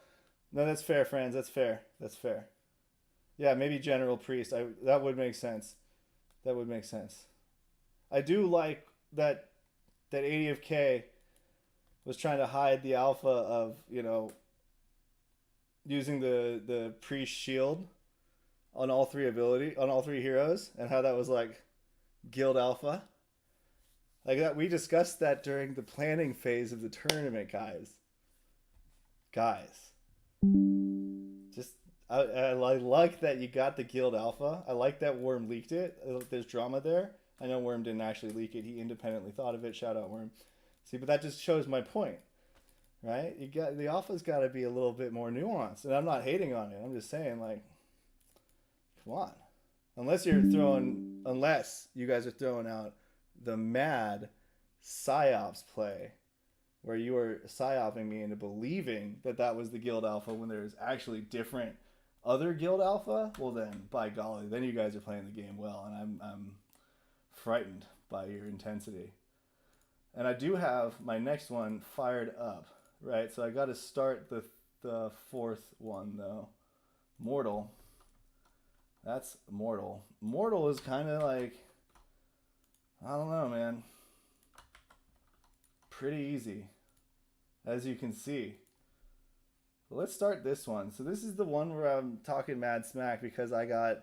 No, that's fair, friends. That's fair. Yeah, maybe General Priest. That would make sense. That would make sense. I do like that ADFK was trying to hide the alpha of, using the priest shield on all 3 heroes, and how that was like guild alpha. Like that, we discussed that during the planning phase of the tournament, guys. Just I like that you got the guild alpha. I like that Worm leaked it. There's drama there. I know Worm didn't actually leak it. He independently thought of it. Shout out Worm. See, but that just shows my point, right? The alpha's got to be a little bit more nuanced, and I'm not hating on it. I'm just saying, like, come on. Unless you guys are throwing out the mad psyops play, where you were psyoping me into believing that was the guild alpha when there's actually different other guild alpha, well then, by golly, then you guys are playing the game well, and I'm frightened by your intensity. And I do have my next one fired up, right? So I got to start the 4th one though. Mortal. That's Mortal. Mortal is kind of like, I don't know, man. Pretty easy, as you can see. But let's start this one. So this is the one where I'm talking mad smack because I got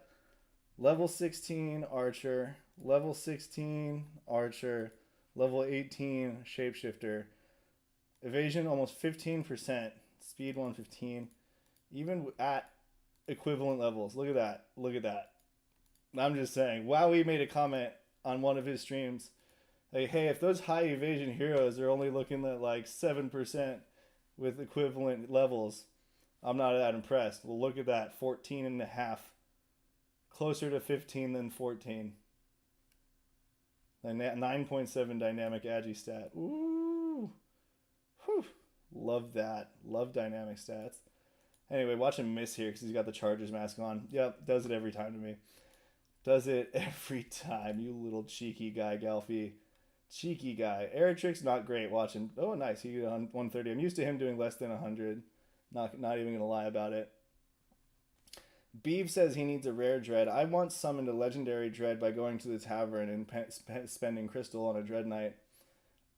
level 16 archer, Level 16, Archer. Level 18, Shapeshifter. Evasion almost 15%. Speed 115. Even at equivalent levels. Look at that. Look at that. I'm just saying. Wowie made a comment on one of his streams. Like, hey, if those high evasion heroes are only looking at like 7% with equivalent levels, I'm not that impressed. Well, look at that. 14.5. Closer to 15 than 14. 9.7 dynamic agi stat. Ooh. Whew. Love that. Love dynamic stats. Anyway, watch him miss here because he's got the Chargers mask on. Yep, does it every time to me. Does it every time, you little cheeky guy, Galfy. Cheeky guy. Eritrix, not great watching. Oh, nice. He got on 130. I'm used to him doing less than 100. Not even going to lie about it. Beeve says he needs a rare dread. I once summoned a legendary dread by going to the tavern and spending crystal on a dread knight.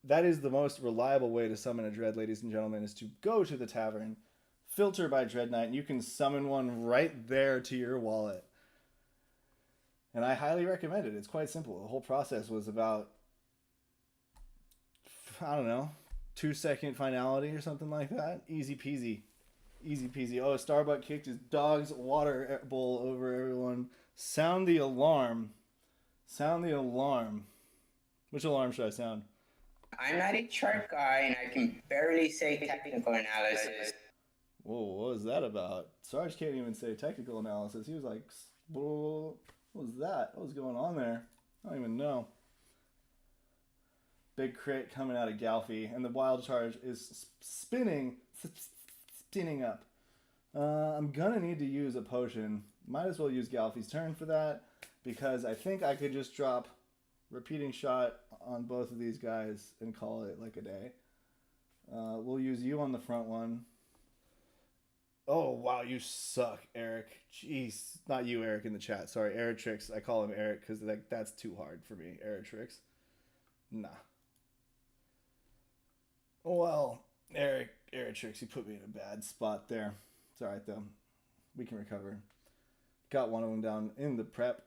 That is the most reliable way to summon a dread, ladies and gentlemen, is to go to the tavern, filter by dread knight, and you can summon one right there to your wallet. And I highly recommend it. It's quite simple. The whole process was about, I don't know, 2-second finality or something like that. Easy peasy. Easy peasy. Oh, Starbuck kicked his dog's water bowl over everyone. Sound the alarm. Sound the alarm. Which alarm should I sound? I'm not a chart guy, and I can barely say technical analysis. Whoa, what was that about? Sarge can't even say technical analysis. He was like, whoa, what was that? What was going on there? I don't even know. Big crit coming out of Galfy, and the wild charge is spinning up. I'm gonna need to use a potion. Might as well use Galfy's turn for that, because I think I could just drop repeating shot on both of these guys and call it like a day. We'll use you on the front one. Oh, wow, you suck, Eric. Jeez. Not you, Eric, in the chat. Sorry, Eritrix. I call him Eric because that's too hard for me. Eritrix. Nah. Well, Eritrix, you put me in a bad spot there. It's alright, though. We can recover. Got one of them down in the prep.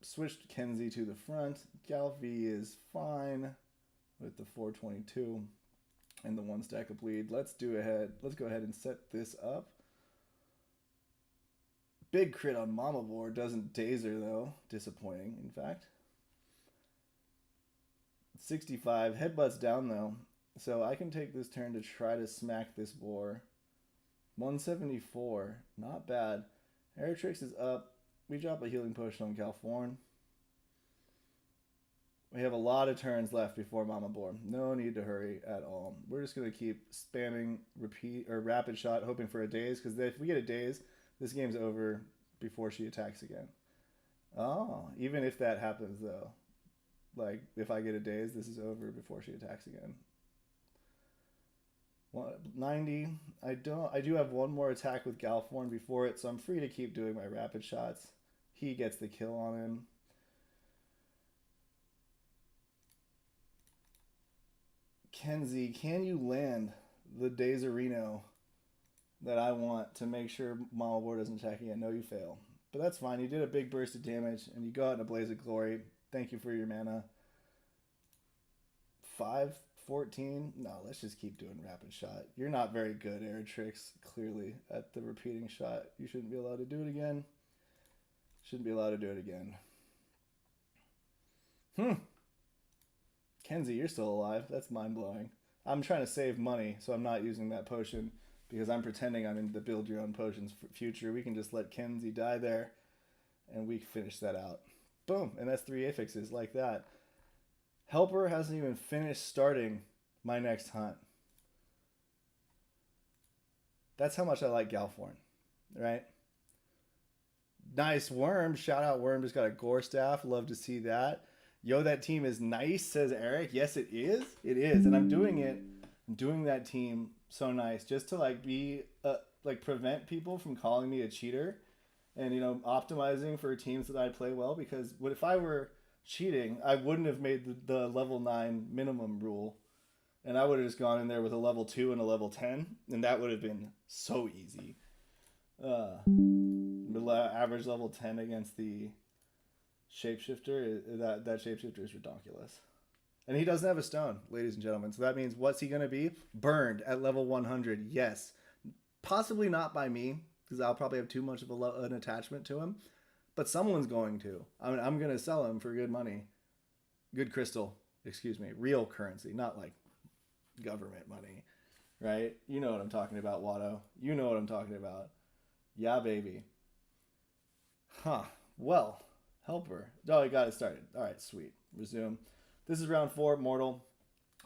Switched Kenzie to the front. Galfy is fine with the 422 and the 1 stack of bleed. Let's go ahead and set this up. Big crit on Mama board. Doesn't daze her, though. Disappointing, in fact. 65. Headbutts down, though. So I can take this turn to try to smack this boar. 174. Not bad. Eritrix is up. We drop a healing potion on Calforn. We have a lot of turns left before Mama Boar. No need to hurry at all. We're just going to keep spamming rapid shot, hoping for a daze, because if we get a daze, this game's over before she attacks again. Oh, even if that happens, though. Like, if I get a daze, this is over before she attacks again. 90. I do have one more attack with Galforn before it, so I'm free to keep doing my rapid shots. He gets the kill on him. Kenzie, can you land the Dazerino that I want to make sure Mama Boar doesn't attack again? No, you fail. But that's fine. You did a big burst of damage, and you go out in a blaze of glory. Thank you for your mana. 5-14? No, let's just keep doing rapid shot. You're not very good, Eritrix, clearly, at the repeating shot. You shouldn't be allowed to do it again. Shouldn't be allowed to do it again. Kenzie, you're still alive. That's mind-blowing. I'm trying to save money, so I'm not using that potion because I'm pretending I'm in the build your own potions for future. We can just let Kenzie die there, and we finish that out. Boom, and that's 3 affixes like that. Helper hasn't even finished starting my next hunt. That's how much I like Galforn, right? Nice Worm. Shout out Worm. Just got a Gore Staff. Love to see that. Yo, that team is nice, says Eric. Yes, it is. It is. And I'm doing it. I'm doing that team so nice just to prevent people from calling me a cheater and, optimizing for teams that I play well, because if I were cheating, I wouldn't have made the level 9 minimum rule, and I would have just gone in there with a level 2 and a level 10, and that would have been so easy. Average level 10 against the Shapeshifter, that shapeshifter is ridiculous. And he doesn't have a stone, ladies and gentlemen. So that means what's he going to be? Burned at level 100. Yes. Possibly not by me, because I'll probably have too much of an attachment to him. But someone's going to. I mean, I'm going to sell him for good money. Good crystal. Excuse me. Real currency. Not like government money. Right? You know what I'm talking about, Watto. You know what I'm talking about. Yeah, baby. Huh. Well, helper. Oh, I got it started. All right, sweet. Resume. This is round 4, Mortal.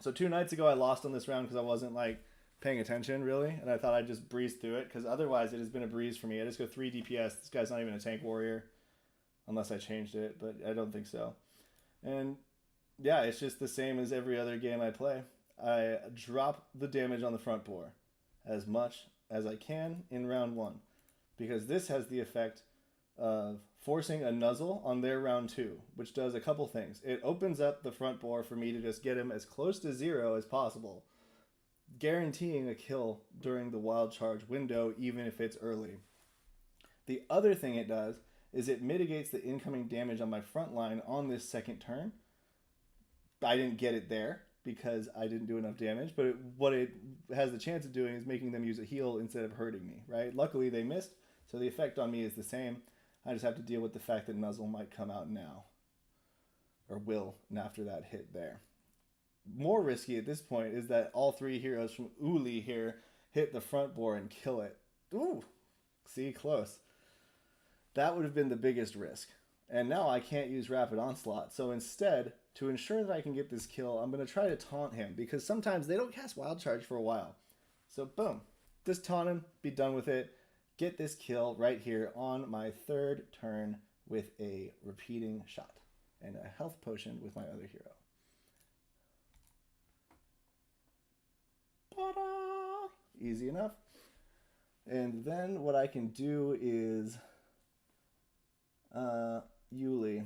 So 2 nights ago, I lost on this round because I wasn't, like, paying attention, really. And I thought I'd just breeze through it because otherwise it has been a breeze for me. I just go 3 DPS. This guy's not even a tank warrior unless I changed it, but I don't think so. And, yeah, it's just the same as every other game I play. I drop the damage on the front bore as much as I can in round 1 because this has the effect of forcing a nuzzle on their round 2, which does a couple things. It opens up the front bore for me to just get him as close to 0 as possible, guaranteeing a kill during the wild charge window, even if it's early. The other thing it does is it mitigates the incoming damage on my front line on this second turn. I didn't get it there because I didn't do enough damage, but what it has the chance of doing is making them use a heal instead of hurting me, right? Luckily, they missed, so the effect on me is the same. I just have to deal with the fact that Nuzzle might come out now. Or will, after that hit there. More risky at this point is that all 3 heroes from Uli here hit the front bore and kill it. Ooh, see, close. That would have been the biggest risk. And now I can't use Rapid Onslaught. So instead, to ensure that I can get this kill, I'm going to try to taunt him. Because sometimes they don't cast Wild Charge for a while. So boom, just taunt him, be done with it. Get this kill right here on my 3rd turn with a repeating shot and a health potion with my other hero. Ta-da! Easy enough. And then what I can do is Yuli.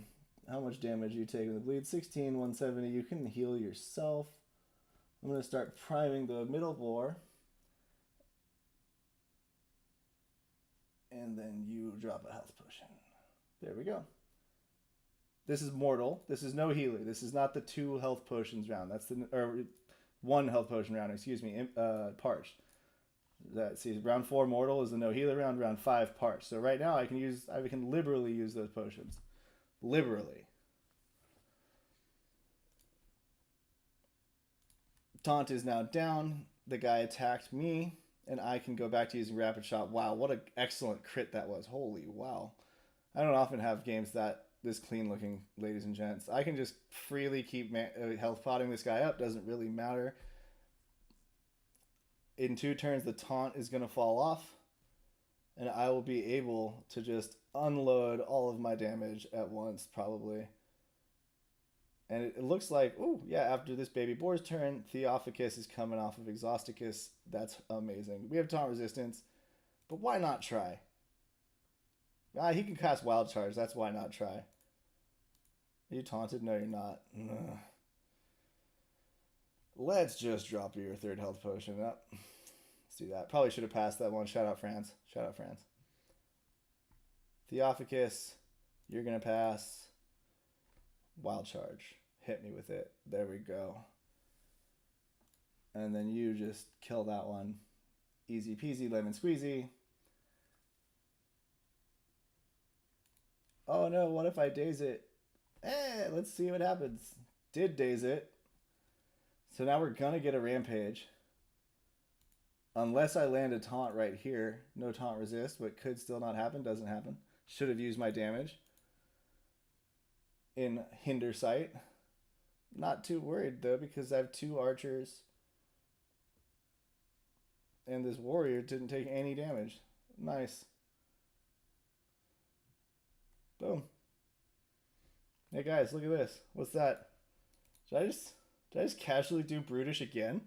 How much damage are you taking? The bleed 16, 170. You can heal yourself. I'm going to start priming the middle bore. And then you drop a health potion. There we go. This is mortal. This is no healer. This is not the 2 health potions round. That's the 1 health potion round. Excuse me. Parched. See, round 4 mortal is the no healer round. Round 5 parched. So right now I can liberally use those potions. Liberally. Taunt is now down. The guy attacked me. And I can go back to using Rapid Shot. Wow, what an excellent crit that was. Holy wow. I don't often have games this clean looking, ladies and gents. I can just freely keep health potting this guy up. Doesn't really matter. In 2 turns, the taunt is going to fall off. And I will be able to just unload all of my damage at once, probably. And it looks like, oh, yeah, after this baby boar's turn, Theophicus is coming off of Exhausticus. That's amazing. We have taunt resistance, but why not try? He can cast Wild Charge. That's why not try. Are you taunted? No, you're not. Ugh. Let's just drop your 3rd health potion up. Let's do that. Probably should have passed that one. Shout out France. Shout out France. Theophicus, you're going to pass. Wild Charge. Hit me with it. There we go. And then you just kill that one. Easy peasy, lemon squeezy. Oh no, what if I daze it? Let's see what happens. Did daze it. So now we're gonna get a rampage. Unless I land a taunt right here. No taunt resist, but could still not happen. Doesn't happen. Should have used my damage in hinder sight. Not too worried though, because I have 2 archers and this warrior didn't take any damage. Nice. Boom. Hey guys, look at this. What's that? Did I just casually do brutish again?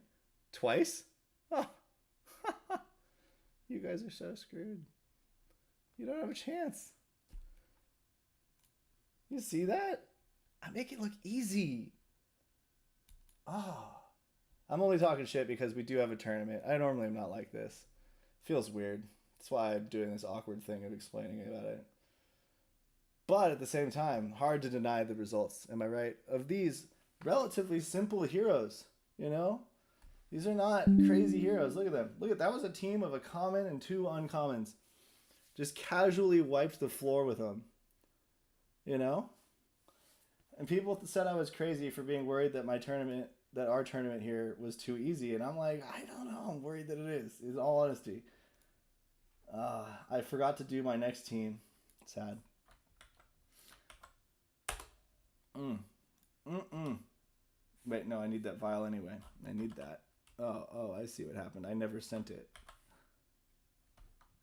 Twice? Oh. You guys are so screwed. You don't have a chance. You see that? I make it look easy. Oh. I'm only talking shit because we do have a tournament. I normally am not like this. Feels weird. That's why I'm doing this awkward thing of explaining about it. But at the same time, hard to deny the results. Am I right? Of these relatively simple heroes, you know? These are not crazy heroes. Look at them. Look at that was a team of a common and 2 uncommons. Just casually wiped the floor with them. You know? And people said I was crazy for being worried that our tournament here was too easy. And I'm like, I don't know. I'm worried that it is. In all honesty. I forgot to do my next team. Sad. Wait, no, I need that vial anyway. I need that. Oh, I see what happened. I never sent it.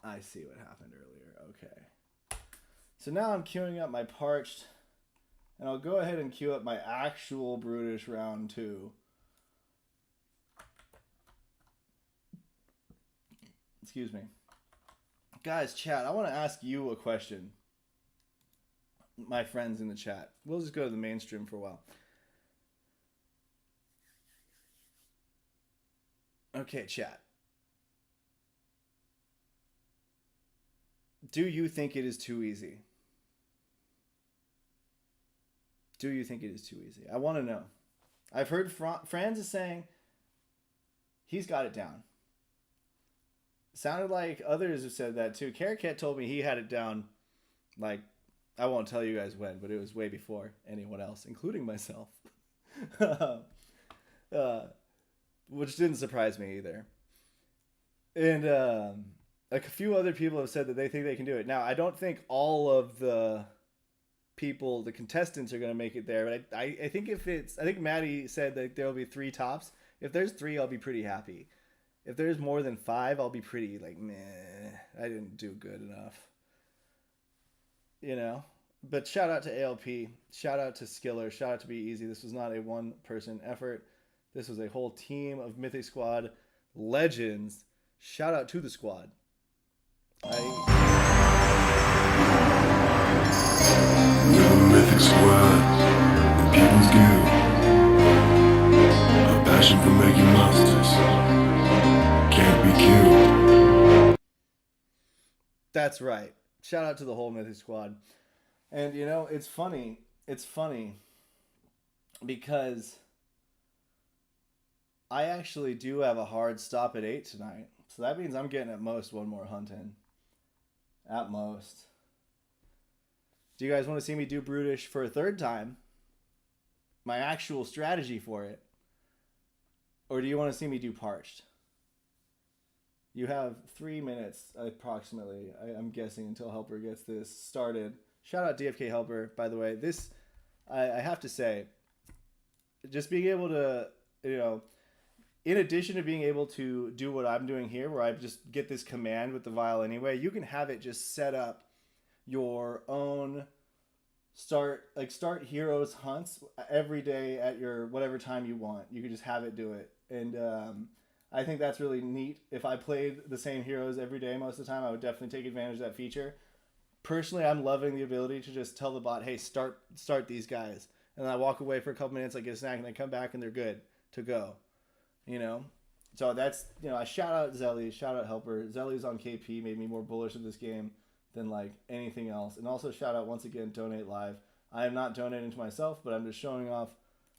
I see what happened earlier. Okay. So now I'm queuing up my parched. And I'll go ahead and queue up my actual brutish round 2. Excuse me. Guys, chat, I want to ask you a question. My friends in the chat. We'll just go to the mainstream for a while. Okay, chat. Do you think it is too easy? Do you think it is too easy? I want to know. I've heard Franz is saying he's got it down. Sounded like others have said that too. Carrot told me he had it down, like, I won't tell you guys when, but it was way before anyone else, including myself. Which didn't surprise me either. And a few other people have said that they think they can do it. Now, I don't think all of the contestants are going to make it there, but I think I think Maddie said that there'll be 3 tops. If there's 3, I'll be pretty happy. If there's more than 5, I'll be pretty like, meh, I didn't do good enough. You know? But shout out to ALP, shout out to Skiller, shout out to Be Easy. This was not a one-person effort. This was a whole team of Mythic Squad legends. Shout out to the squad. We're the Mythic Squad, the People's Guild. A passion for making monsters. Can't be killed. That's right. Shout out to the whole Mythic Squad. And you know, it's funny. It's funny because I actually do have a hard stop at 8 tonight. So that means I'm getting at most 1 more hunt in. At most. Do you guys want to see me do Brutish for a 3rd time? My actual strategy for it? Or do you want to see me do Parched? You have 3 minutes, approximately, I'm guessing, until Helper gets this started. Shout out DFK Helper, by the way. This, I have to say, just being able to, you know, in addition to being able to do what I'm doing here, where I just get this command with the vial anyway, you can have it just set up your own start heroes hunts every day at your whatever time you want. You can just have it do it. And I think that's really neat. If I played the same heroes every day most of the time, I would definitely take advantage of that feature. Personally, I'm loving the ability to just tell the bot, hey, start these guys. And then I walk away for a couple minutes, I get a snack, and I come back and they're good to go. You know? So that's, you know, I shout out Zelly, shout out Helper. Zelly's on KP, made me more bullish of this game than like anything else. And also shout out once again, Donate Live. I am not donating to myself, but I'm just showing off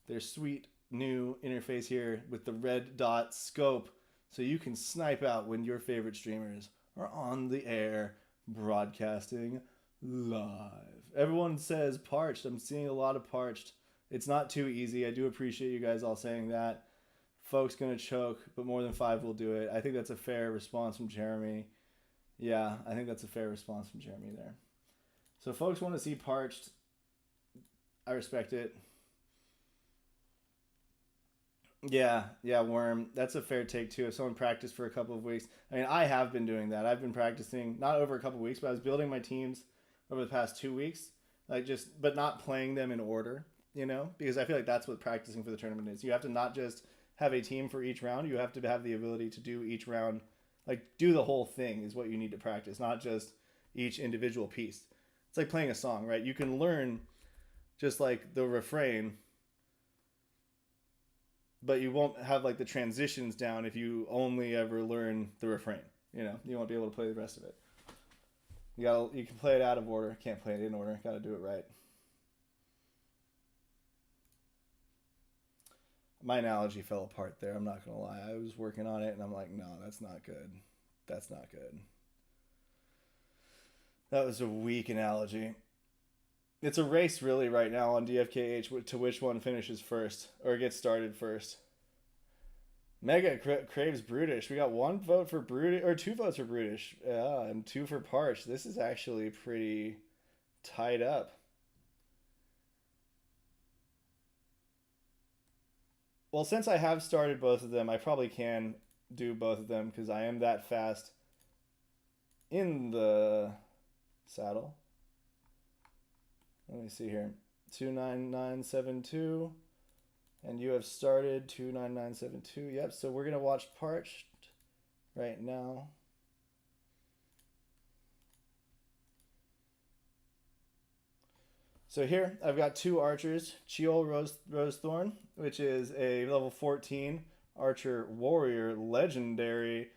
their sweet new interface here with the red dot scope so you can snipe out when your favorite streamers are on the air broadcasting live. Everyone says Parched. I'm seeing a lot of Parched. It's not too easy. I do appreciate you guys all saying that. Folks gonna choke, but more than 5 will do it. I think that's a fair response from Jeremy. Yeah, I think that's a fair response from Jeremy there. So folks want to see Parched. I respect it. Yeah, Worm. That's a fair take too. If someone practiced for a couple of weeks. I mean, I have been doing that. I've been practicing, not over a couple of weeks, but I was building my teams over the past 2 weeks. But not playing them in order, you know? Because I feel like that's what practicing for the tournament is. You have to not just have a team for each round. You have to have the ability to do each round, like do the whole thing is what you need to practice, not just each individual piece. It's like playing a song, right? You can learn just like the refrain, but you won't have like the transitions down if you only ever learn the refrain. You know, you won't be able to play the rest of it. You can play it out of order. Can't play it in order. Gotta do it right. My analogy fell apart there. I'm not gonna lie. I was working on it and I'm like, no, that's not good. That's not good. That was a weak analogy. It's a race really right now on DFKH to which one finishes first or gets started first. Mega craves Brutish. We got 1 vote for Brutish, or 2 votes for Brutish, and 2 for Parch. This is actually pretty tied up. Well, since I have started both of them, I probably can do both of them because I am that fast in the saddle. Let me see here. 29972. And you have started 29972. Yep, so we're going to watch Parched right now. So here, I've got 2 archers. Chiol Rosethorn, which is a level 14 archer warrior legendary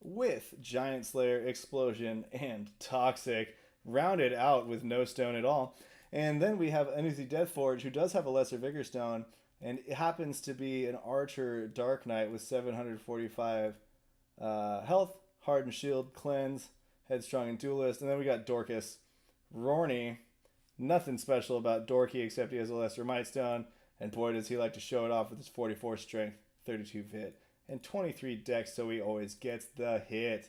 with Giant Slayer, Explosion, and Toxic, rounded out with no stone at all. And then we have Anuthi Deathforge, who does have a lesser Vigor Stone, and it happens to be an archer Dark Knight with 745 health, Hardened Shield, Cleanse, Headstrong, and Duelist. And then we got Dorcas Rorny. Nothing special about Dorky except he has a lesser Might Stone, and boy does he like to show it off with his 44 strength, 32 fit, and 23 dex, so he always gets the hit.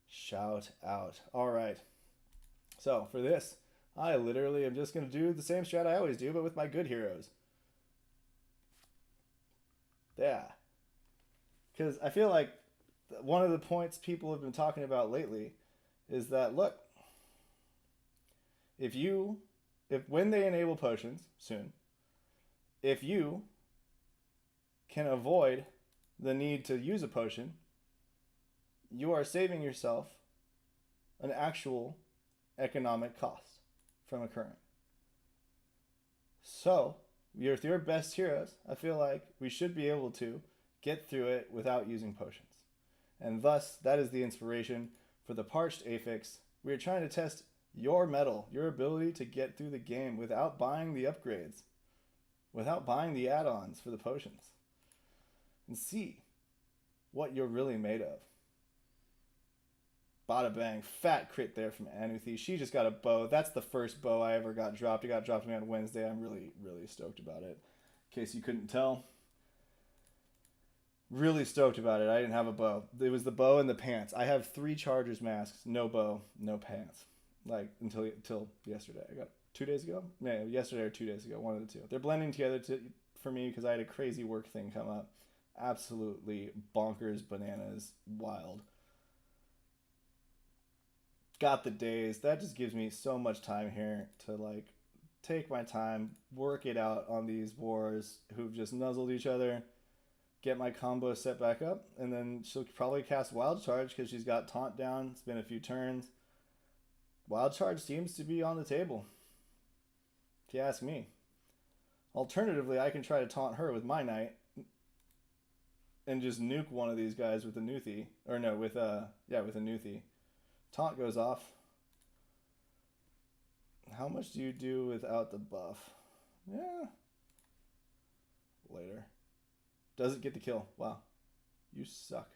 Shout out. Alright, so for this, I literally am just going to do the same strat I always do, but with my good heroes. Yeah. Because I feel like one of the points people have been talking about lately is that, look, if when they enable potions soon, if you can avoid the need to use a potion, you are saving yourself an actual economic cost from occurring. So, with your best heroes, I feel like we should be able to get through it without using potions. And thus, that is the inspiration for the Parched Affix. We are trying to test your mettle, your ability to get through the game without buying the upgrades, without buying the add-ons for the potions, and see what you're really made of. Bada bang, fat crit there from Anuthi. She just got a bow. That's the first bow I ever got dropped. It got dropped to me on Wednesday. I'm really, really stoked about it. In case you couldn't tell. Really stoked about it. I didn't have a bow. It was the bow and the pants. I have 3 Chargers masks, no bow, no pants. Like, until yesterday. I got 2 days ago? No, yesterday or 2 days ago. One of the two. They're blending together for me because I had a crazy work thing come up. Absolutely bonkers, bananas, wild. Got the days. That just gives me so much time here to, like, take my time, work it out on these wars who've just nuzzled each other, get my combo set back up, and then she'll probably cast Wild Charge because she's got Taunt down. It's been a few turns. Wild Charge seems to be on the table, if you ask me. Alternatively, I can try to taunt her with my Knight and just nuke one of these guys with a Nuthi. Or no, with a Nuthi. Taunt goes off. How much do you do without the buff? Yeah. Later. Doesn't get the kill. Wow. You suck.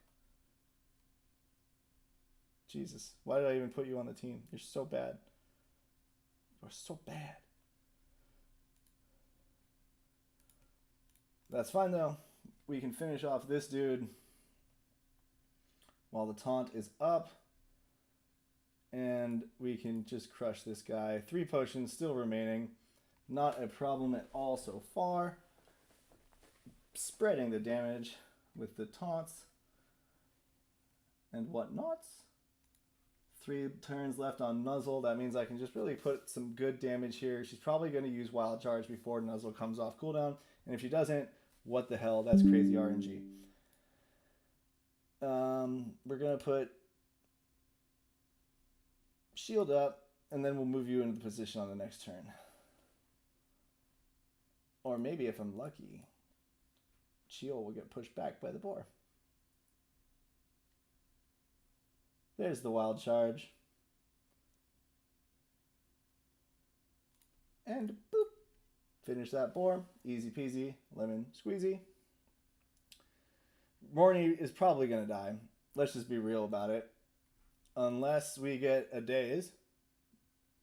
Jesus. Why did I even put you on the team? You're so bad. You're so bad. That's fine though. We can finish off this dude while the taunt is up. And we can just crush this guy. 3 potions still remaining. Not a problem at all so far. Spreading the damage with the taunts and whatnots. 3 turns left on Nuzzle. That means I can just really put some good damage here. She's probably going to use Wild Charge before Nuzzle comes off cooldown. And if she doesn't, what the hell? That's crazy RNG. We're going to put Shield up, and then we'll move you into the position on the next turn. Or maybe if I'm lucky, Chiol will get pushed back by the boar. There's the Wild Charge. And boop. Finish that boar. Easy peasy, lemon squeezy. Morny is probably going to die. Let's just be real about it. Unless we get a daze.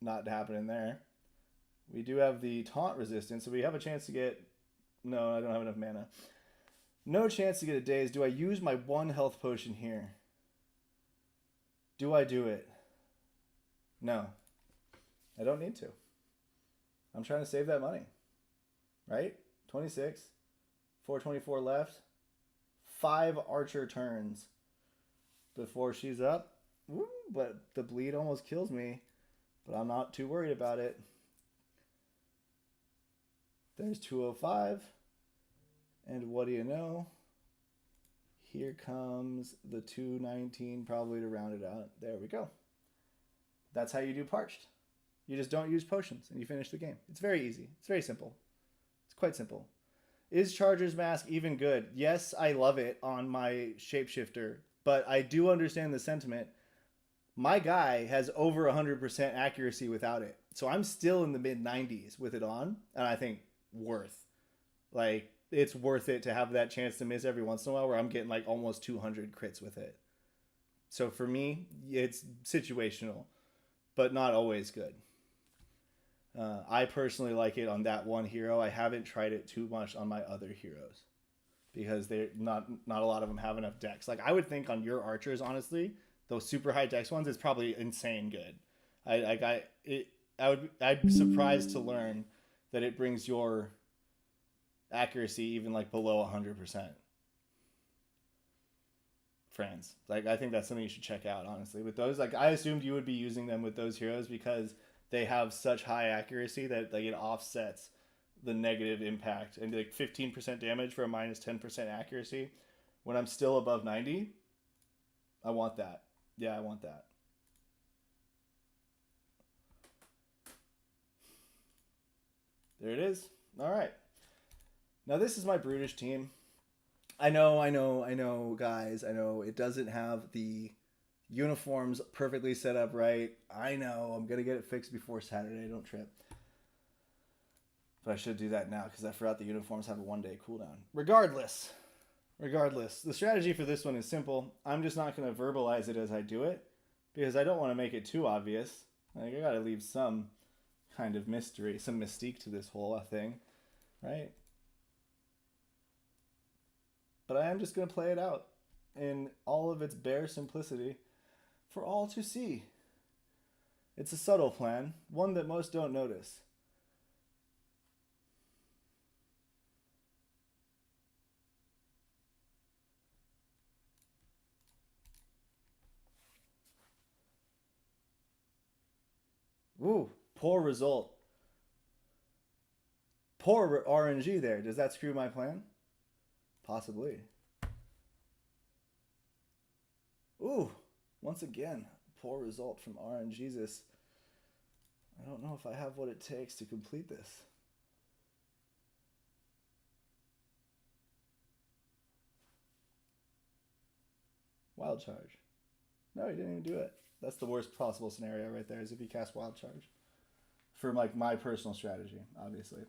Not happening there. We do have the taunt resistance, so we have a chance to get... No, I don't have enough mana. No chance to get a daze. Do I use my 1 health potion here? Do I do it? No. I don't need to. I'm trying to save that money. Right? 26. 424 left. 5 archer turns before she's up. Woo, but the bleed almost kills me. But I'm not too worried about it. There's 205. And what do you know? Here comes the 219, probably to round it out. There we go. That's how you do parched. You just don't use potions and you finish the game. It's very easy. It's very simple. It's quite simple. Is Charger's Mask even good? Yes, I love it on my Shapeshifter, but I do understand the sentiment. My guy has over 100% accuracy without it. So I'm still in the mid-90s with it on, and I think worth. Like, it's worth it to have that chance to miss every once in a while where I'm getting like almost 200 crits with it. So for me, it's situational, but not always good. I personally like it on that one hero. I haven't tried it too much on my other heroes because they're not a lot of them have enough dex. Like I would think on your archers, honestly, those super high dex ones, it's probably insane good. I'd be surprised to learn that it brings your accuracy even like below 100%. Friends, like I think that's something you should check out. Honestly, with those, like I assumed you would be using them with those heroes because they have such high accuracy that like it offsets the negative impact, and like 15% damage for a minus 10% accuracy when I'm still above 90. I want that. Yeah, I want that. There it is. All right. Now this is my brutish team. I know, guys. I know it doesn't have the uniforms perfectly set up right. I know. I'm going to get it fixed before Saturday. Don't trip. But I should do that now because I forgot the uniforms have a 1-day cooldown. Regardless, the strategy for this one is simple. I'm just not going to verbalize it as I do it because I don't want to make it too obvious. Like, I got to leave some kind of mystery, some mystique to this whole thing, right? But I am just going to play it out in all of its bare simplicity for all to see. It's a subtle plan, one that most don't notice. Ooh, poor result. Poor RNG there. Does that screw my plan? Possibly. Ooh, once again, poor result from RNGesus. I don't know if I have what it takes to complete this. Wild charge. No, he didn't even do it. That's the worst possible scenario right there, is if he casts wild charge. For like my personal strategy, obviously.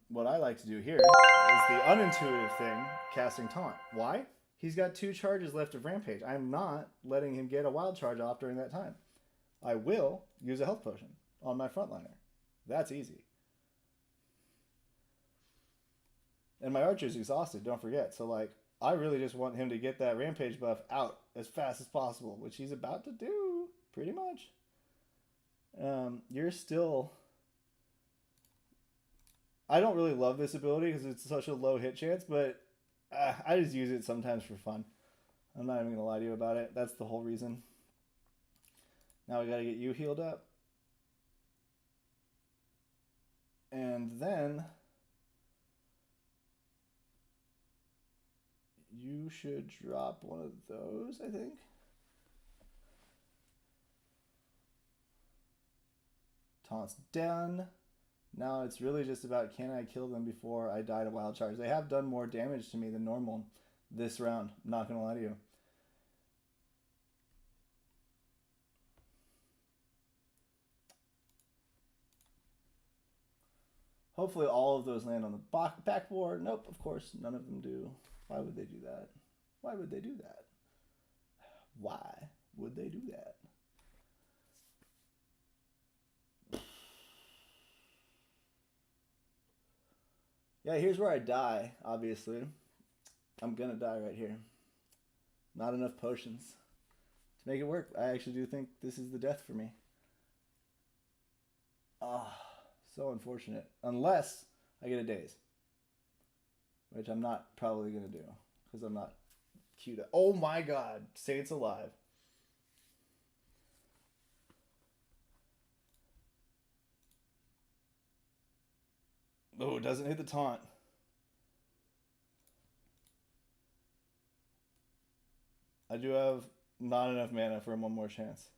What I like to do here is the unintuitive thing, casting taunt. Why? He's got 2 charges left of Rampage. I'm not letting him get a wild charge off during that time. I will use a health potion on my frontliner. That's easy. And my archer's exhausted, don't forget. So like, I really just want him to get that Rampage buff out as fast as possible, which he's about to do, pretty much. You're still... I don't really love this ability because it's such a low hit chance, but I just use it sometimes for fun. I'm not even going to lie to you about it. That's the whole reason. Now we got to get you healed up. And then you should drop one of those, I think. Taunt's done. Now it's really just about, can I kill them before I die to wild charge? They have done more damage to me than normal this round. I'm not going to lie to you. Hopefully all of those land on the backboard. Nope, of course, none of them do. Why would they do that? Why would they do that? Why would they do that? Yeah, here's where I die, obviously. I'm gonna die right here. Not enough potions to make it work. I actually do think this is the death for me. Ah, so unfortunate. Unless I get a daze. Which I'm not probably gonna do. Because I'm not queued up. Oh my god, Saints alive. Oh, it doesn't hit the taunt. I do have not enough mana for one more chance.